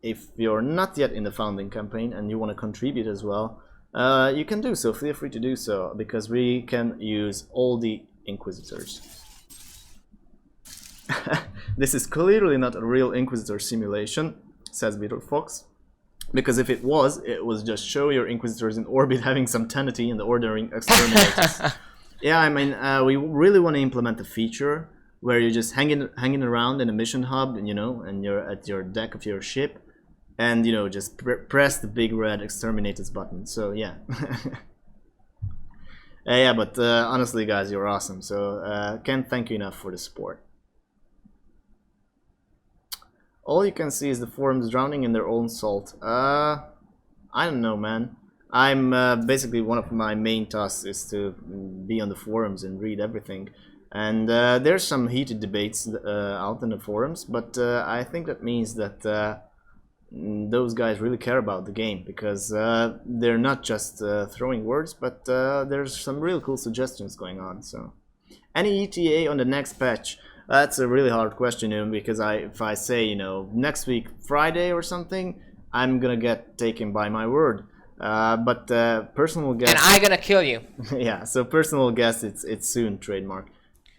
if you're not yet in the founding campaign and you wanna contribute as well, you can do so. Feel free to do so, because we can use all the Inquisitors. This is clearly not a real Inquisitor simulation, says Beetle Fox. Because if it was just show your Inquisitors in orbit having some sanity and ordering exterminators. Yeah, I mean, we really want to implement a feature where you're just hanging around in a mission hub, and you know, and you're at your deck of your ship, and you know, just press the big red exterminators button. So yeah. Yeah, but honestly, guys, you're awesome. So can't thank you enough for the support. All you can see is the forums drowning in their own salt. I don't know, man. I'm basically, one of my main tasks is to be on the forums and read everything. And there's some heated debates out in the forums, but I think that means that those guys really care about the game, because they're not just throwing words, but there's some real cool suggestions going on. So, any ETA on the next patch? That's a really hard question, you know, because if I say, you know, next week Friday or something, I'm gonna get taken by my word. But personal guess, and I'm gonna kill you. Yeah, so personal guess, it's soon, trademark.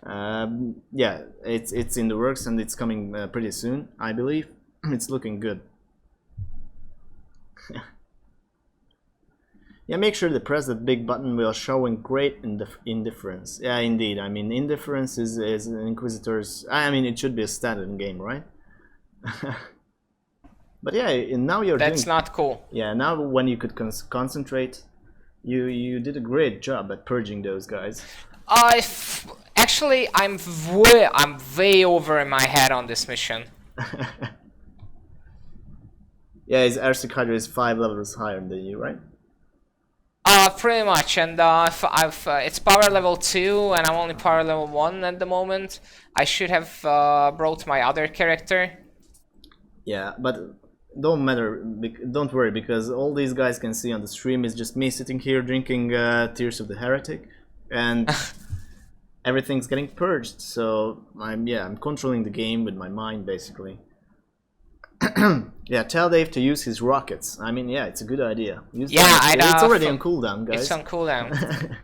Yeah, it's in the works and it's coming pretty soon, I believe. It's looking good. Yeah, make sure to press that big button while showing great indifference. Yeah, indeed. I mean, indifference is an Inquisitor's. I mean, it should be a stat in game, right? But yeah, and now you're. That's not cool. Yeah, now when you could concentrate, you did a great job at purging those guys. Actually, I'm way over in my head on this mission. Yeah, his AirsickHydra is 5 levels higher than you, right? Pretty much, and it's power level 2, and I'm only power level 1 at the moment. I should have brought my other character. Yeah, but don't worry, because all these guys can see on the stream is just me sitting here drinking Tears of the Heretic, and everything's getting purged. So I'm controlling the game with my mind, basically. Yeah, tell Dave to use his rockets. I mean, yeah, it's a good idea. It's already on cooldown, guys. It's on cooldown.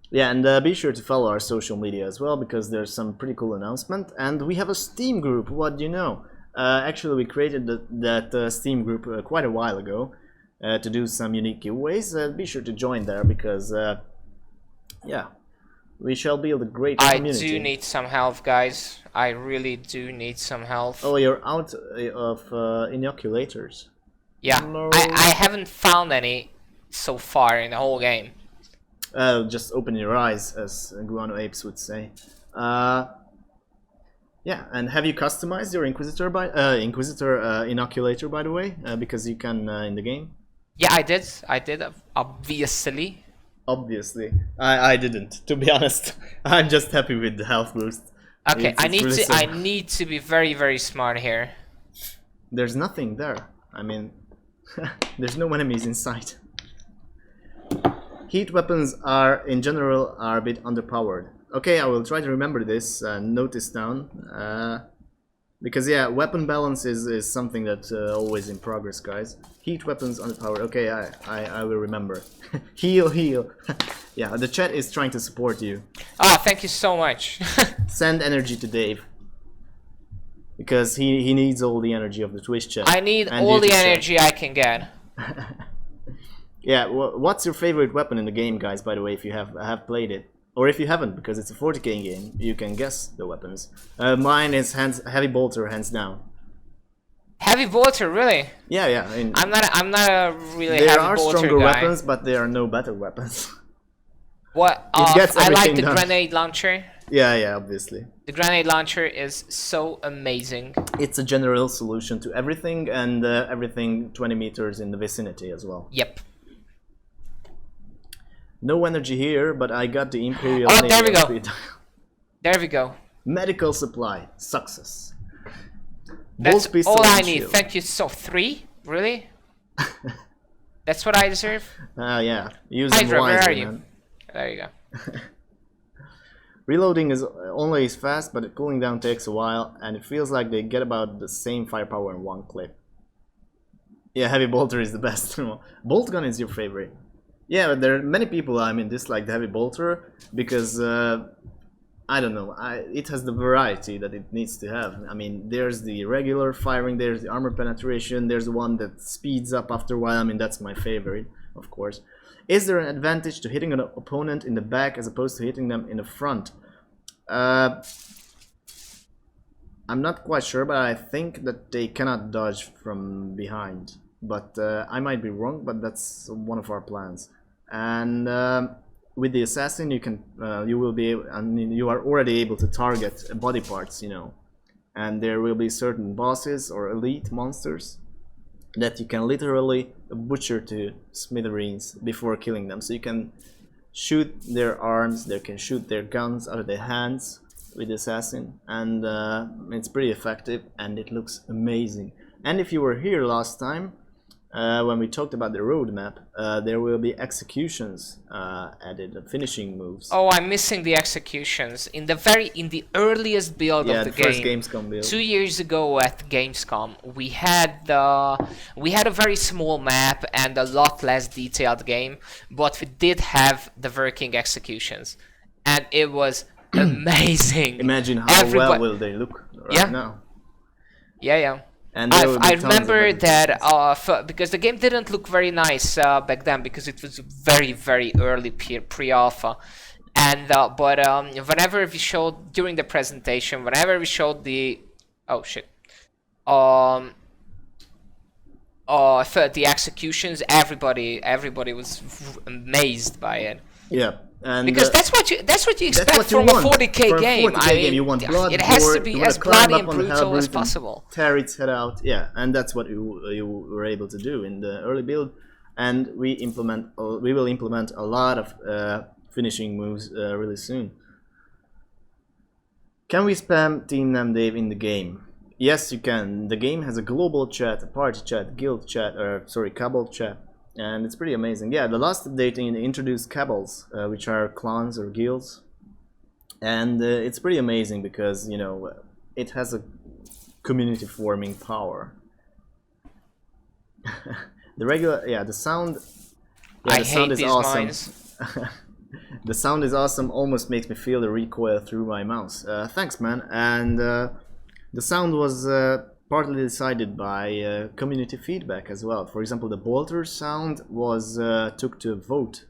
Yeah, and be sure to follow our social media as well, because there's some pretty cool announcement. And we have a Steam group, what do you know? Actually, we created that Steam group quite a while ago to do some unique giveaways. Be sure to join there, because, yeah, we shall build a great community. I do need some help, guys. I really do need some help. Oh, you're out of inoculators. Yeah, no. I haven't found any so far in the whole game. Just open your eyes, as Guano Apes would say. Yeah, and have you customized your Inquisitor inoculator, by the way? Because you can in the game. Yeah, I did, obviously. Obviously, I didn't. To be honest, I'm just happy with the health boost. Okay, I need to be very, very smart here. There's nothing there. I mean, there's no enemies in sight. Heat weapons are, in general, a bit underpowered. Okay, I will try to remember this and note this down. Because yeah, weapon balance is something that's always in progress, guys. Heat weapons underpowered. Okay, I will remember. Heal, heal. Yeah, the chat is trying to support you. Oh, thank you so much. Send energy to Dave. Because he needs all the energy of the Twitch chat. I need all the energy I can get. Yeah, what's your favorite weapon in the game, guys, by the way, if you have played it? Or if you haven't, because it's a 40k game, you can guess the weapons. Mine is heavy bolter, hands down. Heavy bolter, really? Yeah, yeah. I'm not a really there heavy are bolter stronger guy. weapons, but there are no better weapons. What? I like the grenade launcher. Yeah, yeah, obviously. The grenade launcher is so amazing. It's a general solution to everything, and everything 20 meters in the vicinity as well. Yep. No energy here, but I got the Imperial Navy. There we go. Speed. There we go. Medical supply. Success. That's all I need. Shield. Thank you. So 3? Really? That's what I deserve? Yeah. Use them Hydra, wisely, where are you? man. There you go. Reloading is always fast, but cooling down takes a while, and it feels like they get about the same firepower in one clip. Yeah, heavy bolter is the best. Bolt gun is your favorite. Yeah, but there are many people, I mean, dislike the heavy bolter because, I don't know, it has the variety that it needs to have. I mean, there's the regular firing, there's the armor penetration, there's the one that speeds up after a while. I mean, that's my favorite, of course. Is there an advantage to hitting an opponent in the back as opposed to hitting them in the front? I'm not quite sure, but I think that they cannot dodge from behind. But I might be wrong, but that's one of our plans. And with the assassin, you will be able, I mean, you are already able to target body parts, you know. And there will be certain bosses or elite monsters that you can literally butcher to smithereens before killing them. So you can shoot their arms, they can shoot their guns out of their hands with the assassin, and it's pretty effective and it looks amazing. And if you were here last time, when we talked about the roadmap, there will be executions added, finishing moves. Oh, I'm missing the executions in the earliest build of the game. First Gamescom build. 2 years ago at Gamescom, we had a very small map and a lot less detailed game, but we did have the working executions, and it was amazing. Imagine how well will they look right now. Yeah, yeah. And I remember that because the game didn't look very nice back then because it was very, very early pre-alpha, and but whenever we showed during the presentation, whenever we showed the the executions, everybody was amazed by it. Yeah. And because that's what you expect from a 40k game. I mean, you want blood, it has to be as bloody and brutal as possible. Tear its head out, yeah, and that's what you were able to do in the early build. And we will implement a lot of finishing moves really soon. Can we spam Team Namdave in the game? Yes, you can. The game has a global chat, a party chat, guild chat, or sorry, cabal chat. And it's pretty amazing. Yeah, the last update introduced cabals, which are clans or guilds, and it's pretty amazing because, you know, it has a community forming power. The sound. Yeah, the sound is awesome. The sound is awesome. Almost makes me feel the recoil through my mouse. Thanks, man. And the sound was partly decided by community feedback as well. For example, the bolter sound was took to a vote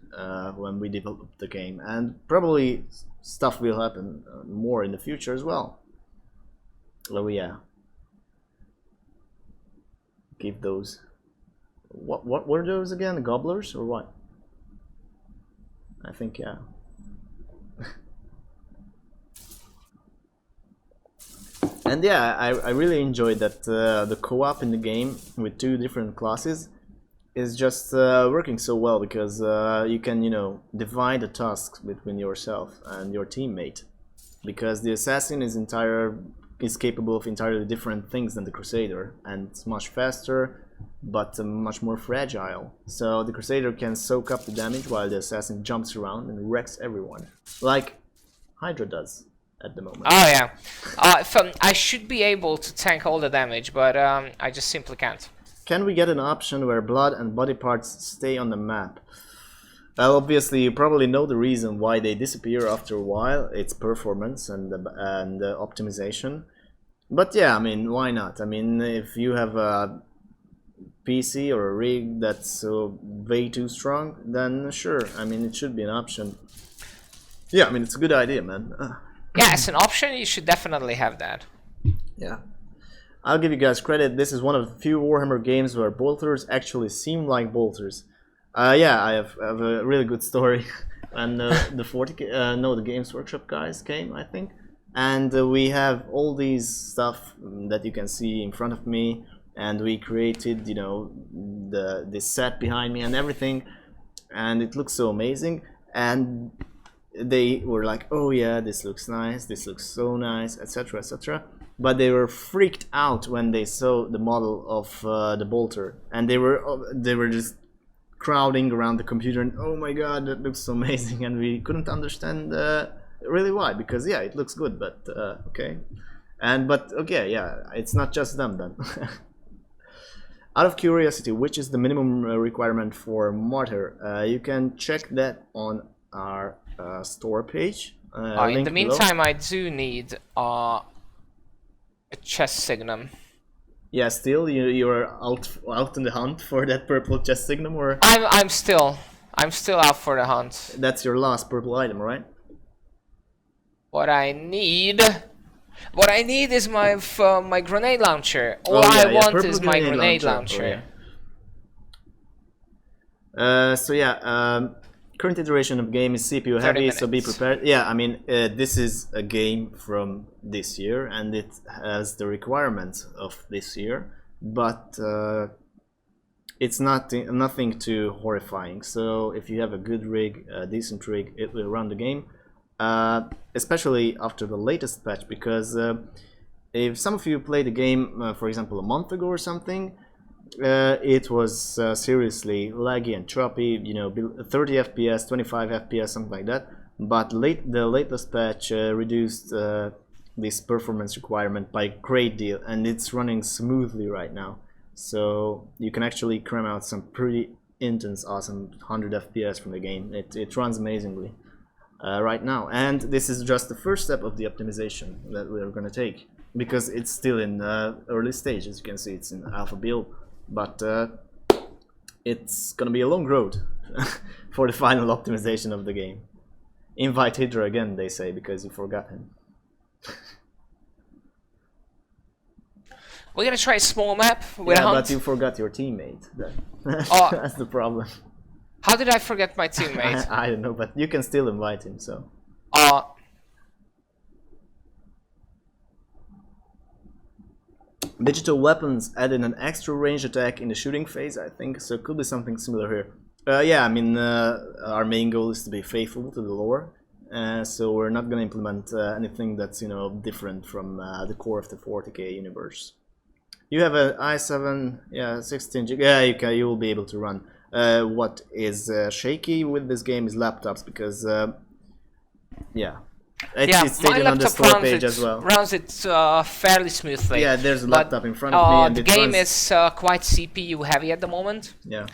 when we developed the game, and probably stuff will happen more in the future as well. Oh yeah, give those. What were those again? Gobblers or what? I think yeah. And yeah, I really enjoyed that the co-op in the game with 2 different classes is just working so well, because you can, you know, divide the tasks between yourself and your teammate, because the assassin is entire is capable of entirely different things than the Crusader, and it's much faster, but much more fragile. So the Crusader can soak up the damage while the Assassin jumps around and wrecks everyone, like Hydra does at the moment. Oh yeah, I should be able to tank all the damage, but I just simply can't. Can we get an option where blood and body parts stay on the map? Well, obviously you probably know the reason why they disappear after a while. It's performance and optimization. But yeah, I mean, why not? I mean, if you have a PC or a rig that's way too strong, then sure, I mean, it should be an option. Yeah, I mean, it's a good idea, man. Yeah, as an option, you should definitely have that. Yeah. I'll give you guys credit. This is one of the few Warhammer games where bolters actually seem like bolters. Yeah, I have a really good story. And the Games Workshop guys came, I think. And we have all these stuff that you can see in front of me. And we created, you know, this set behind me and everything. And it looks so amazing. And they were like, oh yeah, this looks nice, this looks so nice, etc, etc. But they were freaked out when they saw the model of the bolter, and they were just crowding around the computer and, oh my god, that looks so amazing. And we couldn't understand really why, because yeah, it looks good, but okay. But okay, yeah, it's not just them then. Out of curiosity, which is the minimum requirement for Martyr? You can check that on our store page. In the meantime, below. I do need a chest signum. Yeah, still you're out on the hunt for that purple chest signum, or I'm still out for the hunt. That's your last purple item, right? What I need is my grenade launcher. All I want is my grenade launcher. Oh, yeah. So yeah, current iteration of game is CPU heavy, so be prepared. Yeah, I mean, this is a game from this year, and it has the requirements of this year, but it's nothing too horrifying. So if you have a good rig, a decent rig, it will run the game, especially after the latest patch, because if some of you played the game, for example, a month ago or something, it was seriously laggy and choppy, you know, 30 FPS, 25 FPS, something like that. But the latest patch reduced this performance requirement by a great deal, and it's running smoothly right now. So you can actually cram out some pretty intense, awesome 100 FPS from the game. It runs amazingly right now, and this is just the first step of the optimization that we're going to take, because it's still in early stage. As you can see, it's in alpha build. But it's gonna be a long road for the final optimization of the game. Invite Hydra again, they say, because you forgot him. We're gonna try a small map with Hunt. But you forgot your teammate. Oh. That's the problem. How did I forget my teammate? I don't know, but you can still invite him, so. Digital weapons added an extra range attack in the shooting phase, I think, so it could be something similar here. Yeah, I mean, our main goal is to be faithful to the lore, so we're not going to implement anything that's, you know, different from the core of the 40k universe. You have an i7, yeah, 16 GB, yeah, you will be able to run. What is shaky with this game is laptops, because, yeah. It's stated on the store page as well. Runs it fairly smoothly. Yeah, there's a laptop in front of me, and the game is quite CPU heavy at the moment. Yeah.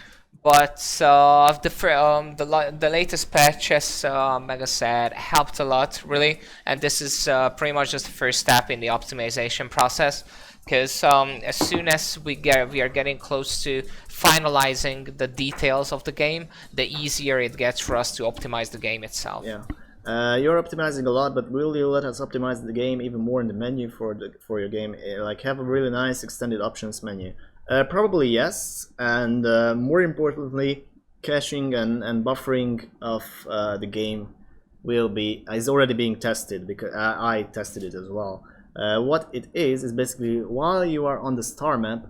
But the latest patch, as Mega said, helped a lot, really. And this is pretty much just the first step in the optimization process. Because as soon as we are getting close to finalizing the details of the game, the easier it gets for us to optimize the game itself. Yeah. You're optimizing a lot, but will you let us optimize the game even more in the menu for your game? Like, have a really nice extended options menu. Probably yes, and more importantly, caching and buffering of the game is already being tested, because I tested it as well. What it is basically, while you are on the star map,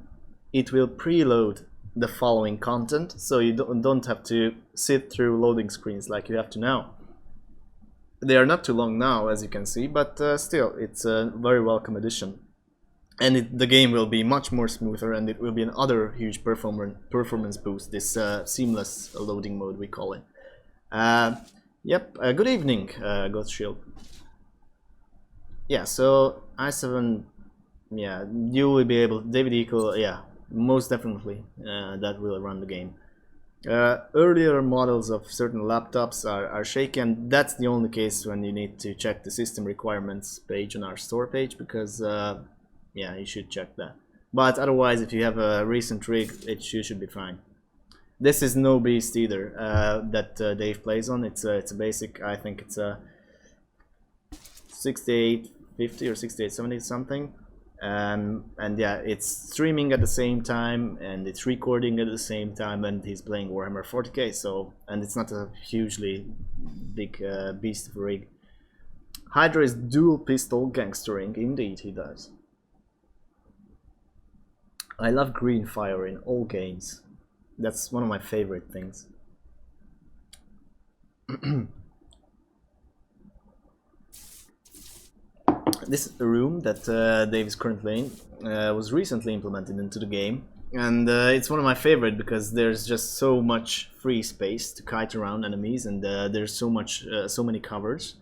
it will preload the following content, so you don't have to sit through loading screens like you have to now. They are not too long now, as you can see, but still, it's a very welcome addition. And the game will be much more smoother, and it will be another huge performance boost, this seamless loading mode we call it. Yep, good evening, Ghost Shield. Yeah, so i7, yeah, you will be able, David Eagle, yeah, most definitely, that will run the game. Earlier models of certain laptops are shaky, and that's the only case when you need to check the system requirements page on our store page, because yeah, you should check that. But otherwise, if you have a recent rig, you should be fine. This is no beast either that Dave plays on. It's a basic, I think it's a 6850 or 6870 something. And yeah, it's streaming at the same time, and it's recording at the same time, and he's playing Warhammer 40k. So, and it's not a hugely big beast of a rig. Hydra is dual pistol gangstering. Indeed, he does. I love green fire in all games. That's one of my favorite things. This room that Dave is currently in was recently implemented into the game, and it's one of my favorite because there's just so much free space to kite around enemies, and there's so many covers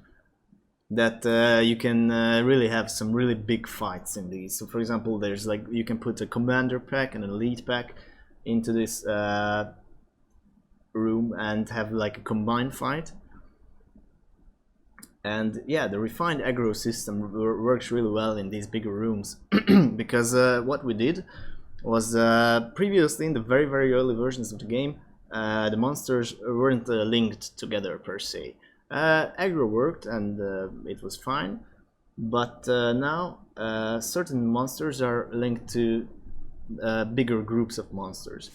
that you can really have some really big fights in these. So for example, there's like, you can put a commander pack and an elite pack into this room and have like a combined fight. And yeah, the refined aggro system works really well in these bigger rooms because what we did was previously in the very early versions of the game, the monsters weren't linked together per se. Aggro worked and it was fine, but now certain monsters are linked to bigger groups of monsters,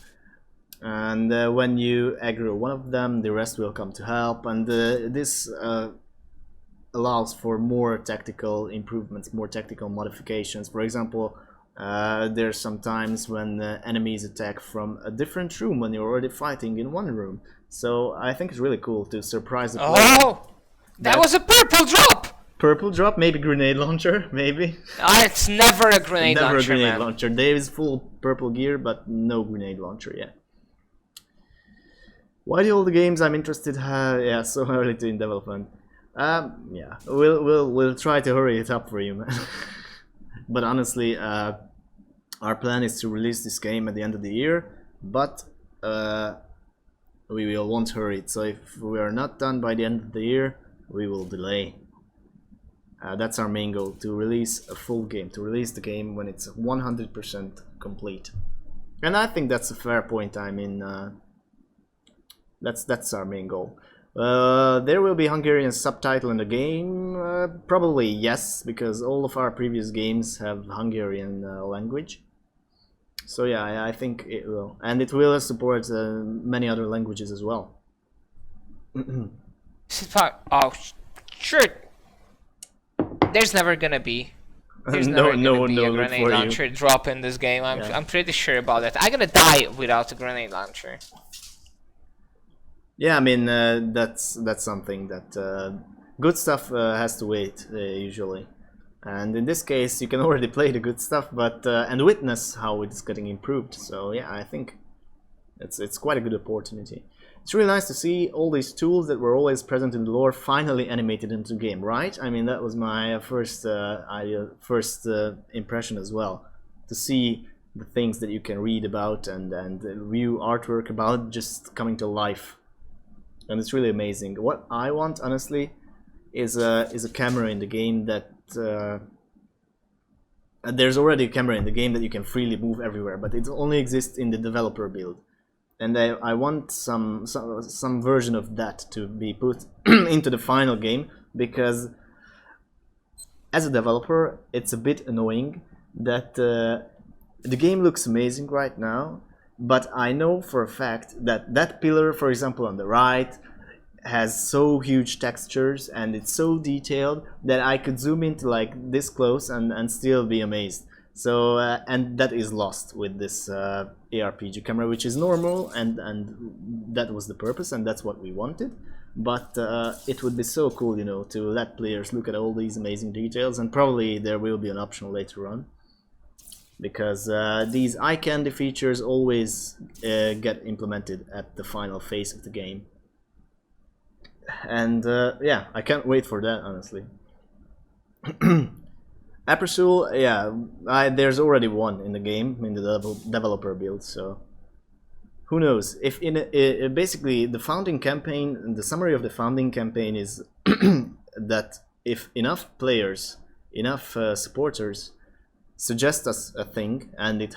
and when you aggro one of them, the rest will come to help, and this allows for more tactical improvements, more tactical modifications. For example, there's some times when enemies attack from a different room when you're already fighting in one room. So I think it's really cool to surprise the player. Oh, that was a purple drop! Purple drop, maybe grenade launcher, maybe. It's never a grenade launcher, Never a grenade man. launcher. There is full purple gear, but no grenade launcher yet. Why do all the games I'm interested yeah, so early in development? Yeah, we'll try to hurry it up for you, man. But honestly, our plan is to release this game at the end of the year, but we won't hurry it. So if we are not done by the end of the year, we will delay. That's our main goal, to release a full game, to release the game when it's 100% complete. And I think that's a fair point. I mean, that's our main goal. There will be Hungarian subtitle in the game? Probably yes, because all of our previous games have Hungarian language. So yeah, I think it will. And it will support many other languages as well. Oh, sure. There's never gonna be. There's never gonna be a grenade launcher drop in this game. I'm pretty sure about that. I'm gonna die without a grenade launcher. Yeah, I mean, that's something that good stuff has to wait usually, and in this case you can already play the good stuff, but and witness how it's getting improved. So yeah, I think it's quite a good opportunity. It's really nice to see all these tools that were always present in the lore finally animated into the game, right? I mean, that was my first impression as well, to see the things that you can read about and view artwork about just coming to life. And it's really amazing. What I want, honestly, is a camera in the game that there's already a camera in the game that you can freely move everywhere, but it only exists in the developer build. And I want some version of that to be put into the final game, because as a developer, it's a bit annoying that the game looks amazing right now. But I know for a fact that that pillar, for example, on the right, has so huge textures and it's so detailed that I could zoom into like this close and still be amazed. So and that is lost with this ARPG camera, which is normal, and that was the purpose, and that's what we wanted. but it would be so cool, you know, to let players look at all these amazing details, and probably there will be an option later on, because these eye candy features always get implemented at the final phase of the game. And yeah, I can't wait for that, honestly. Apersul, yeah, there's already one in the game, in the developer build, so who knows? If basically the founding campaign, the summary of the founding campaign is that if enough players, enough supporters suggest us a thing and it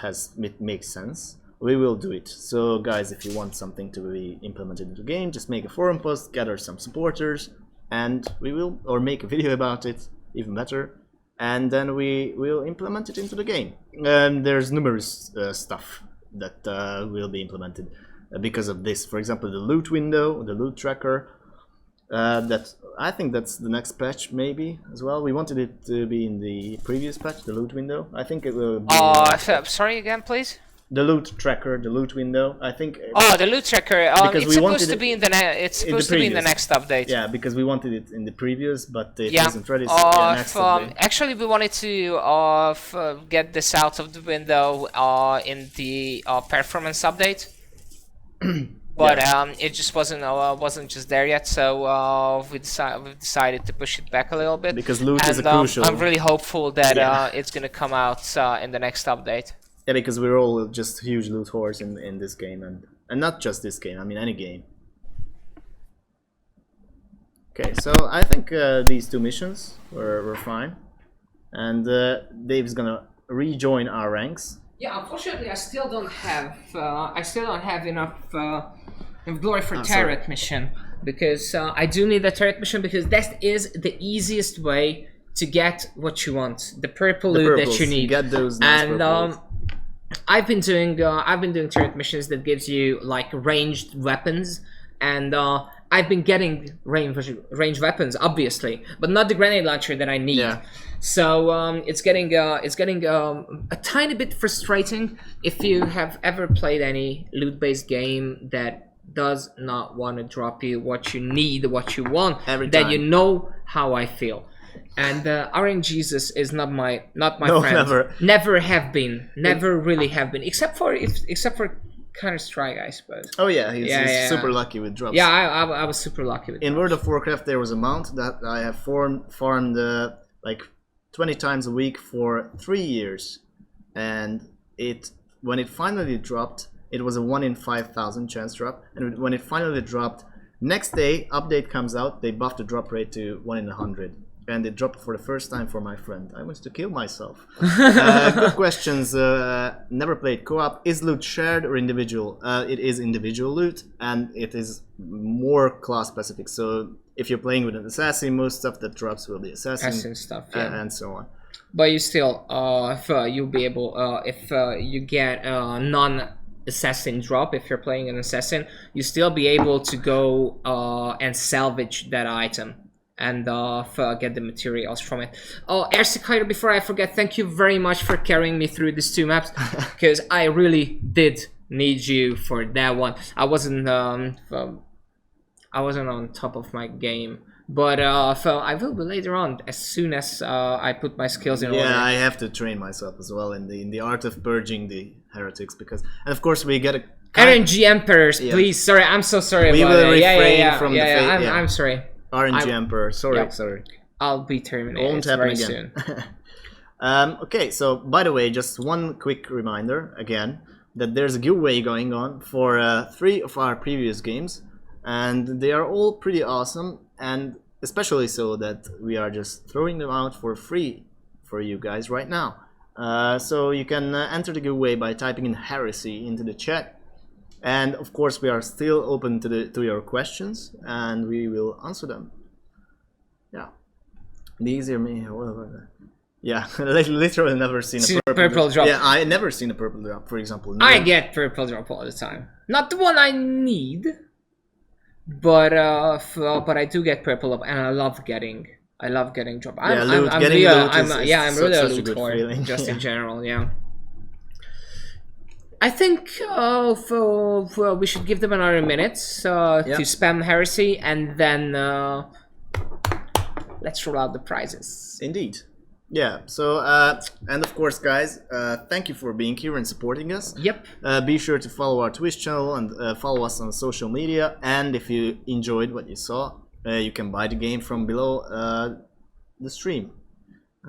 makes sense, we will do it. So guys, if you want something to be implemented into the game, just make a forum post, gather some supporters, and we will, or make a video about it, even better, and then we will implement it into the game. There's numerous stuff that will be implemented because of this. For example, the loot window, the loot tracker. That I think that's the next patch, maybe as well. We wanted it to be in the previous patch, the loot window. I think it will be. Sorry again, please. The loot tracker, the loot window. I think. Oh, the loot tracker. Because it's supposed to be in the next update. Yeah, because we wanted it in the previous, but it yeah. wasn't ready. So next update. Actually, we wanted to get this out of the window in the performance update, but yeah. It just wasn't just there yet. So we decided to push it back a little bit. Because loot is crucial. I'm really hopeful that it's gonna come out in the next update. Yeah, because we're all just huge loot whores in this game, and not just this game, I mean any game. Okay, so I think these two missions were fine, and Dave's gonna rejoin our ranks. Yeah, unfortunately, I still don't have enough glory for turret mission, because I do need the turret mission, because that is the easiest way to get what you want, the purple loot that you need. Get those nice and I've been doing turret missions that gives you like ranged weapons, and I've been getting ranged weapons, obviously, but not the grenade launcher that I need. Yeah. So it's getting a tiny bit frustrating if you have ever played any loot-based game that does not want to drop you what you need, what you want. Every time. Then you know how I feel. And RNGesus is not my no, friend. Never have been. Never really have been. Except for Counter-Strike, I suppose. Oh yeah, he's super lucky with drops. Yeah, I was super lucky with In drops. World of Warcraft, there was a mount that I have farmed like 20 times a week for 3 years, and when it finally dropped, it was a 1 in 5,000 chance drop, and when it finally dropped, next day update comes out, they buffed the drop rate to 1 in 100. And it dropped for the first time for my friend. I wanted to kill myself. Good questions. Never played co-op. Is loot shared or individual? It is individual loot, and it is more class specific. So if you're playing with an assassin, most stuff that drops will be assassin stuff, yeah. And so on. But you still, if you'll be able, if you get a non-assassin drop, if you're playing an assassin, you still be able to go and salvage that item and get the materials from it. Oh, AirsickHydra, before I forget, thank you very much for carrying me through these 2 maps, because I really did need you for that one. I wasn't on top of my game, but I will be later on, as soon as I put my skills in order. Yeah, I have to train myself as well in the art of purging the heretics, because, and of course we get a RNG Emperors, please. Sorry, I'm so sorry. We will refrain from the I'm sorry. RNG Emperor, sorry. I'll be terminated. Won't happen very again. soon. Okay, so by the way, just one quick reminder again that there's a giveaway going on for 3 of our previous games, and they are all pretty awesome, and especially so that we are just throwing them out for free for you guys right now. So you can enter the giveaway by typing in heresy into the chat. And of course, we are still open to your questions, and we will answer them. Yeah, these are me. Yeah, literally never seen a purple drop. Yeah, I never seen a purple drop, for example. No. I get purple drop all the time. Not the one I need, but I do get purple up, and I love getting drop. I'm really a loot whore, just in general. Yeah. I think we should give them another minute to spam heresy, and then let's roll out the prizes. Indeed. Yeah, so, and of course, guys, thank you for being here and supporting us. Yep. Be sure to follow our Twitch channel and follow us on social media. And if you enjoyed what you saw, you can buy the game from below the stream.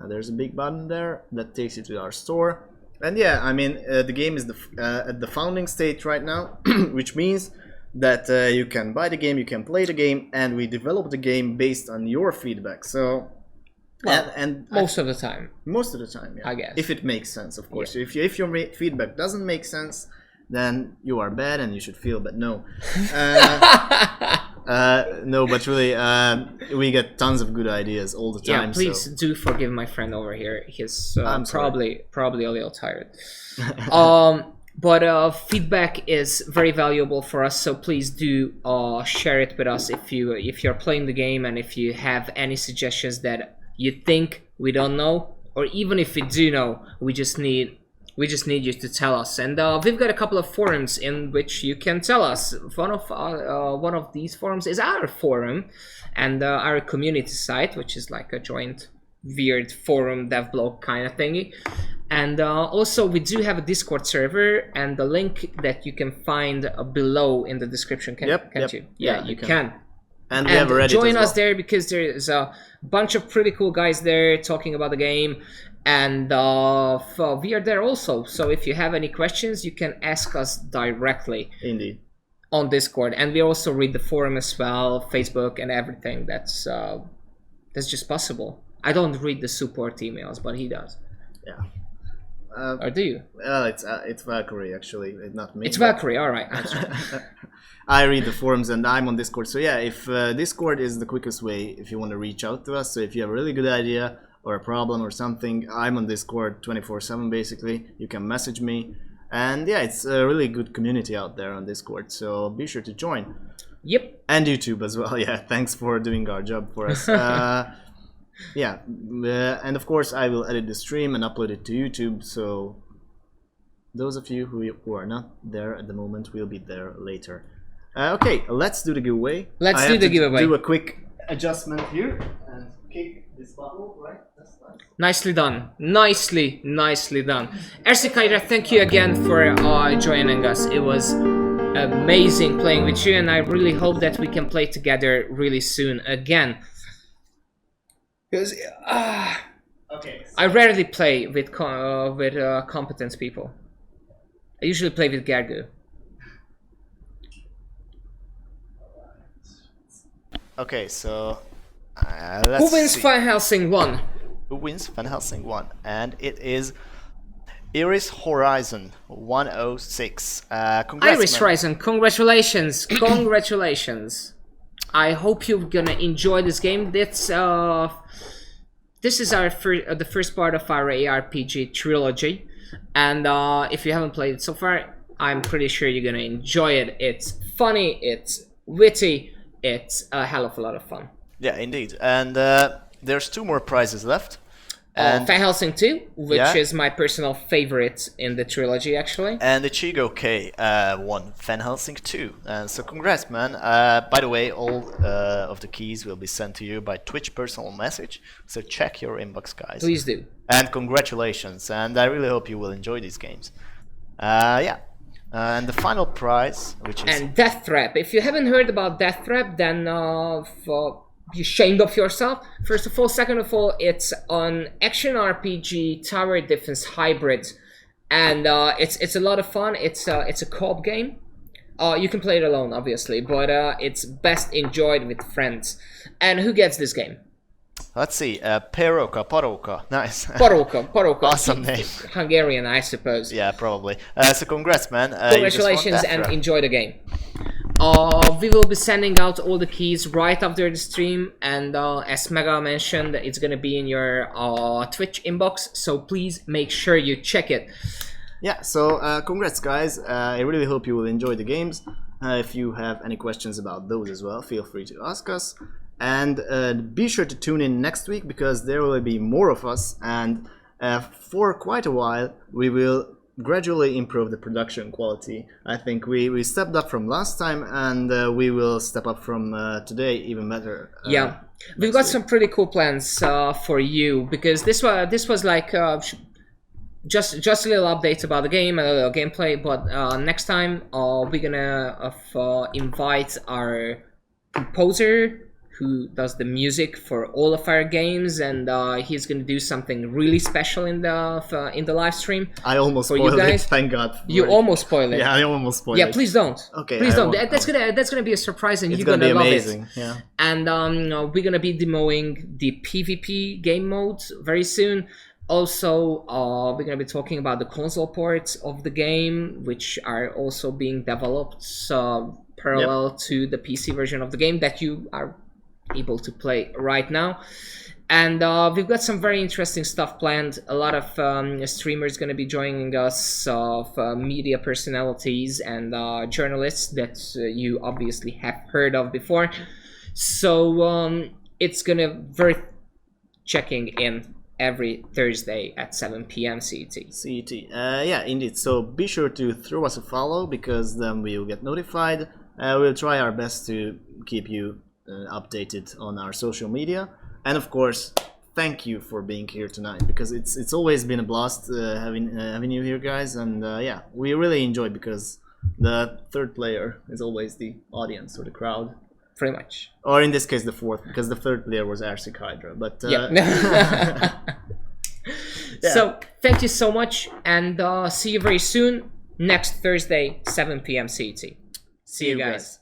There's a big button there that takes you to our store. And yeah, I mean, the game is at the founding state right now, which means that you can buy the game, you can play the game, and we develop the game based on your feedback. So... Well, and most of the time. Most of the time, yeah. I guess. If it makes sense, of course. Yeah. If your feedback doesn't make sense, then you are bad and you should feel bad. No. No, but really, we get tons of good ideas all the time. Yeah, please do forgive my friend over here. He's probably a little tired. But feedback is very valuable for us, so please do share it with us if you're playing the game, and if you have any suggestions that you think we don't know, or even if we do know, we just need you to tell us. And we've got a couple of forums in which you can tell us. One of these forums is our forum and our community site, which is like a joint weird forum dev blog kind of thingy. And also we do have a Discord server, and the link that you can find below in the description. Can't you? Yeah, you can. And we have a Reddit join as us there, because there's a bunch of pretty cool guys there talking about the game, and we are there also. So if you have any questions, you can ask us directly. Indeed. On Discord, and we also read the forum as well, Facebook and everything. That's just possible. I don't read the support emails, but he does. Yeah. Or do you? Well, it's Valkyrie actually, not me. It's Valkyrie. All right. I read the forums and I'm on Discord. So yeah, if Discord is the quickest way if you want to reach out to us. So if you have a really good idea or a problem or something, I'm on Discord 24/7 basically. You can message me. And yeah, it's a really good community out there on Discord. So be sure to join. Yep. And YouTube as well. Yeah, thanks for doing our job for us. Yeah, and of course I will edit the stream and upload it to YouTube. So those of you who are not there at the moment will be there later. Okay, let's do the giveaway. Let's do the giveaway. Do a quick adjustment here and kick this bottle, right? That's nice. Nicely done. Nicely done. AirsickHydra, thank you again for joining us. It was amazing playing with you, and I really hope that we can play together really soon again. Because okay, so I rarely play with competent people. I usually play with Gergu. okay, so Who wins Van Helsing 1? Who wins Van Helsing 1? And it is Iris Horizon 106. Congrats, Iris man. Horizon, congratulations, congratulations. I hope you're gonna enjoy this game. This is the first part of our ARPG trilogy, and if you haven't played it so far, I'm pretty sure you're gonna enjoy it. It's funny, it's witty, it's a hell of a lot of fun. Yeah, indeed. And there's 2 more prizes left. Van Helsing 2, which is my personal favorite in the trilogy, actually. And the Chigo K won Van Helsing 2. So congrats, man. By the way, all of the keys will be sent to you by Twitch personal message. So check your inbox, guys. Please do. And congratulations. And I really hope you will enjoy these games. Yeah. And the final prize, which is... And Death Trap. If you haven't heard about Death Trap, then be ashamed of yourself. First of all. Second of all, it's an action RPG tower defense hybrid, and it's a lot of fun. It's a co-op game. You can play it alone, obviously, but it's best enjoyed with friends. And who gets this game? Let's see, Paroka, nice. Paroka. Awesome name. Hungarian, I suppose. Yeah, probably. So congrats, man. Congratulations and enjoy the game. We will be sending out all the keys right after the stream, and as Mega mentioned, it's gonna be in your Twitch inbox, so please make sure you check it. Yeah, so congrats, guys. I really hope you will enjoy the games. If you have any questions about those as well, feel free to ask us. And be sure to tune in next week, because there will be more of us, and for quite a while we will gradually improve the production quality. I think we stepped up from last time, and we will step up from today even better. Yeah, we've got some pretty cool plans for you, because this was like just a little update about the game and a little gameplay. But next time we're gonna invite our composer who does the music for all of our games, and he's gonna do something really special in the live stream. I almost spoiled it. Thank God. You almost spoiled it. Yeah, I almost spoiled it. Yeah, please don't. Okay, please don't. That's gonna be a surprise, and you're gonna be love amazing. it. Yeah. And we're gonna be demoing the PvP game mode very soon. Also, we're gonna be talking about the console ports of the game, which are also being developed parallel to the PC version of the game that you are able to play right now. And we've got some very interesting stuff planned. A lot of streamers going to be joining us, of media personalities and journalists that you obviously have heard of before. So it's going to worth checking in every Thursday at 7 p.m. CET. Yeah, indeed. So be sure to throw us a follow, because then we'll get notified. We'll try our best to keep you updated on our social media. And of course, thank you for being here tonight, because it's always been a blast having you here, guys. And yeah, we really enjoy, because the third player is always the audience or the crowd. Pretty much. Or in this case, the fourth, because the third player was AirsickHydra. But yeah. So thank you so much, and see you very soon next Thursday, 7 p.m. CET. See you guys.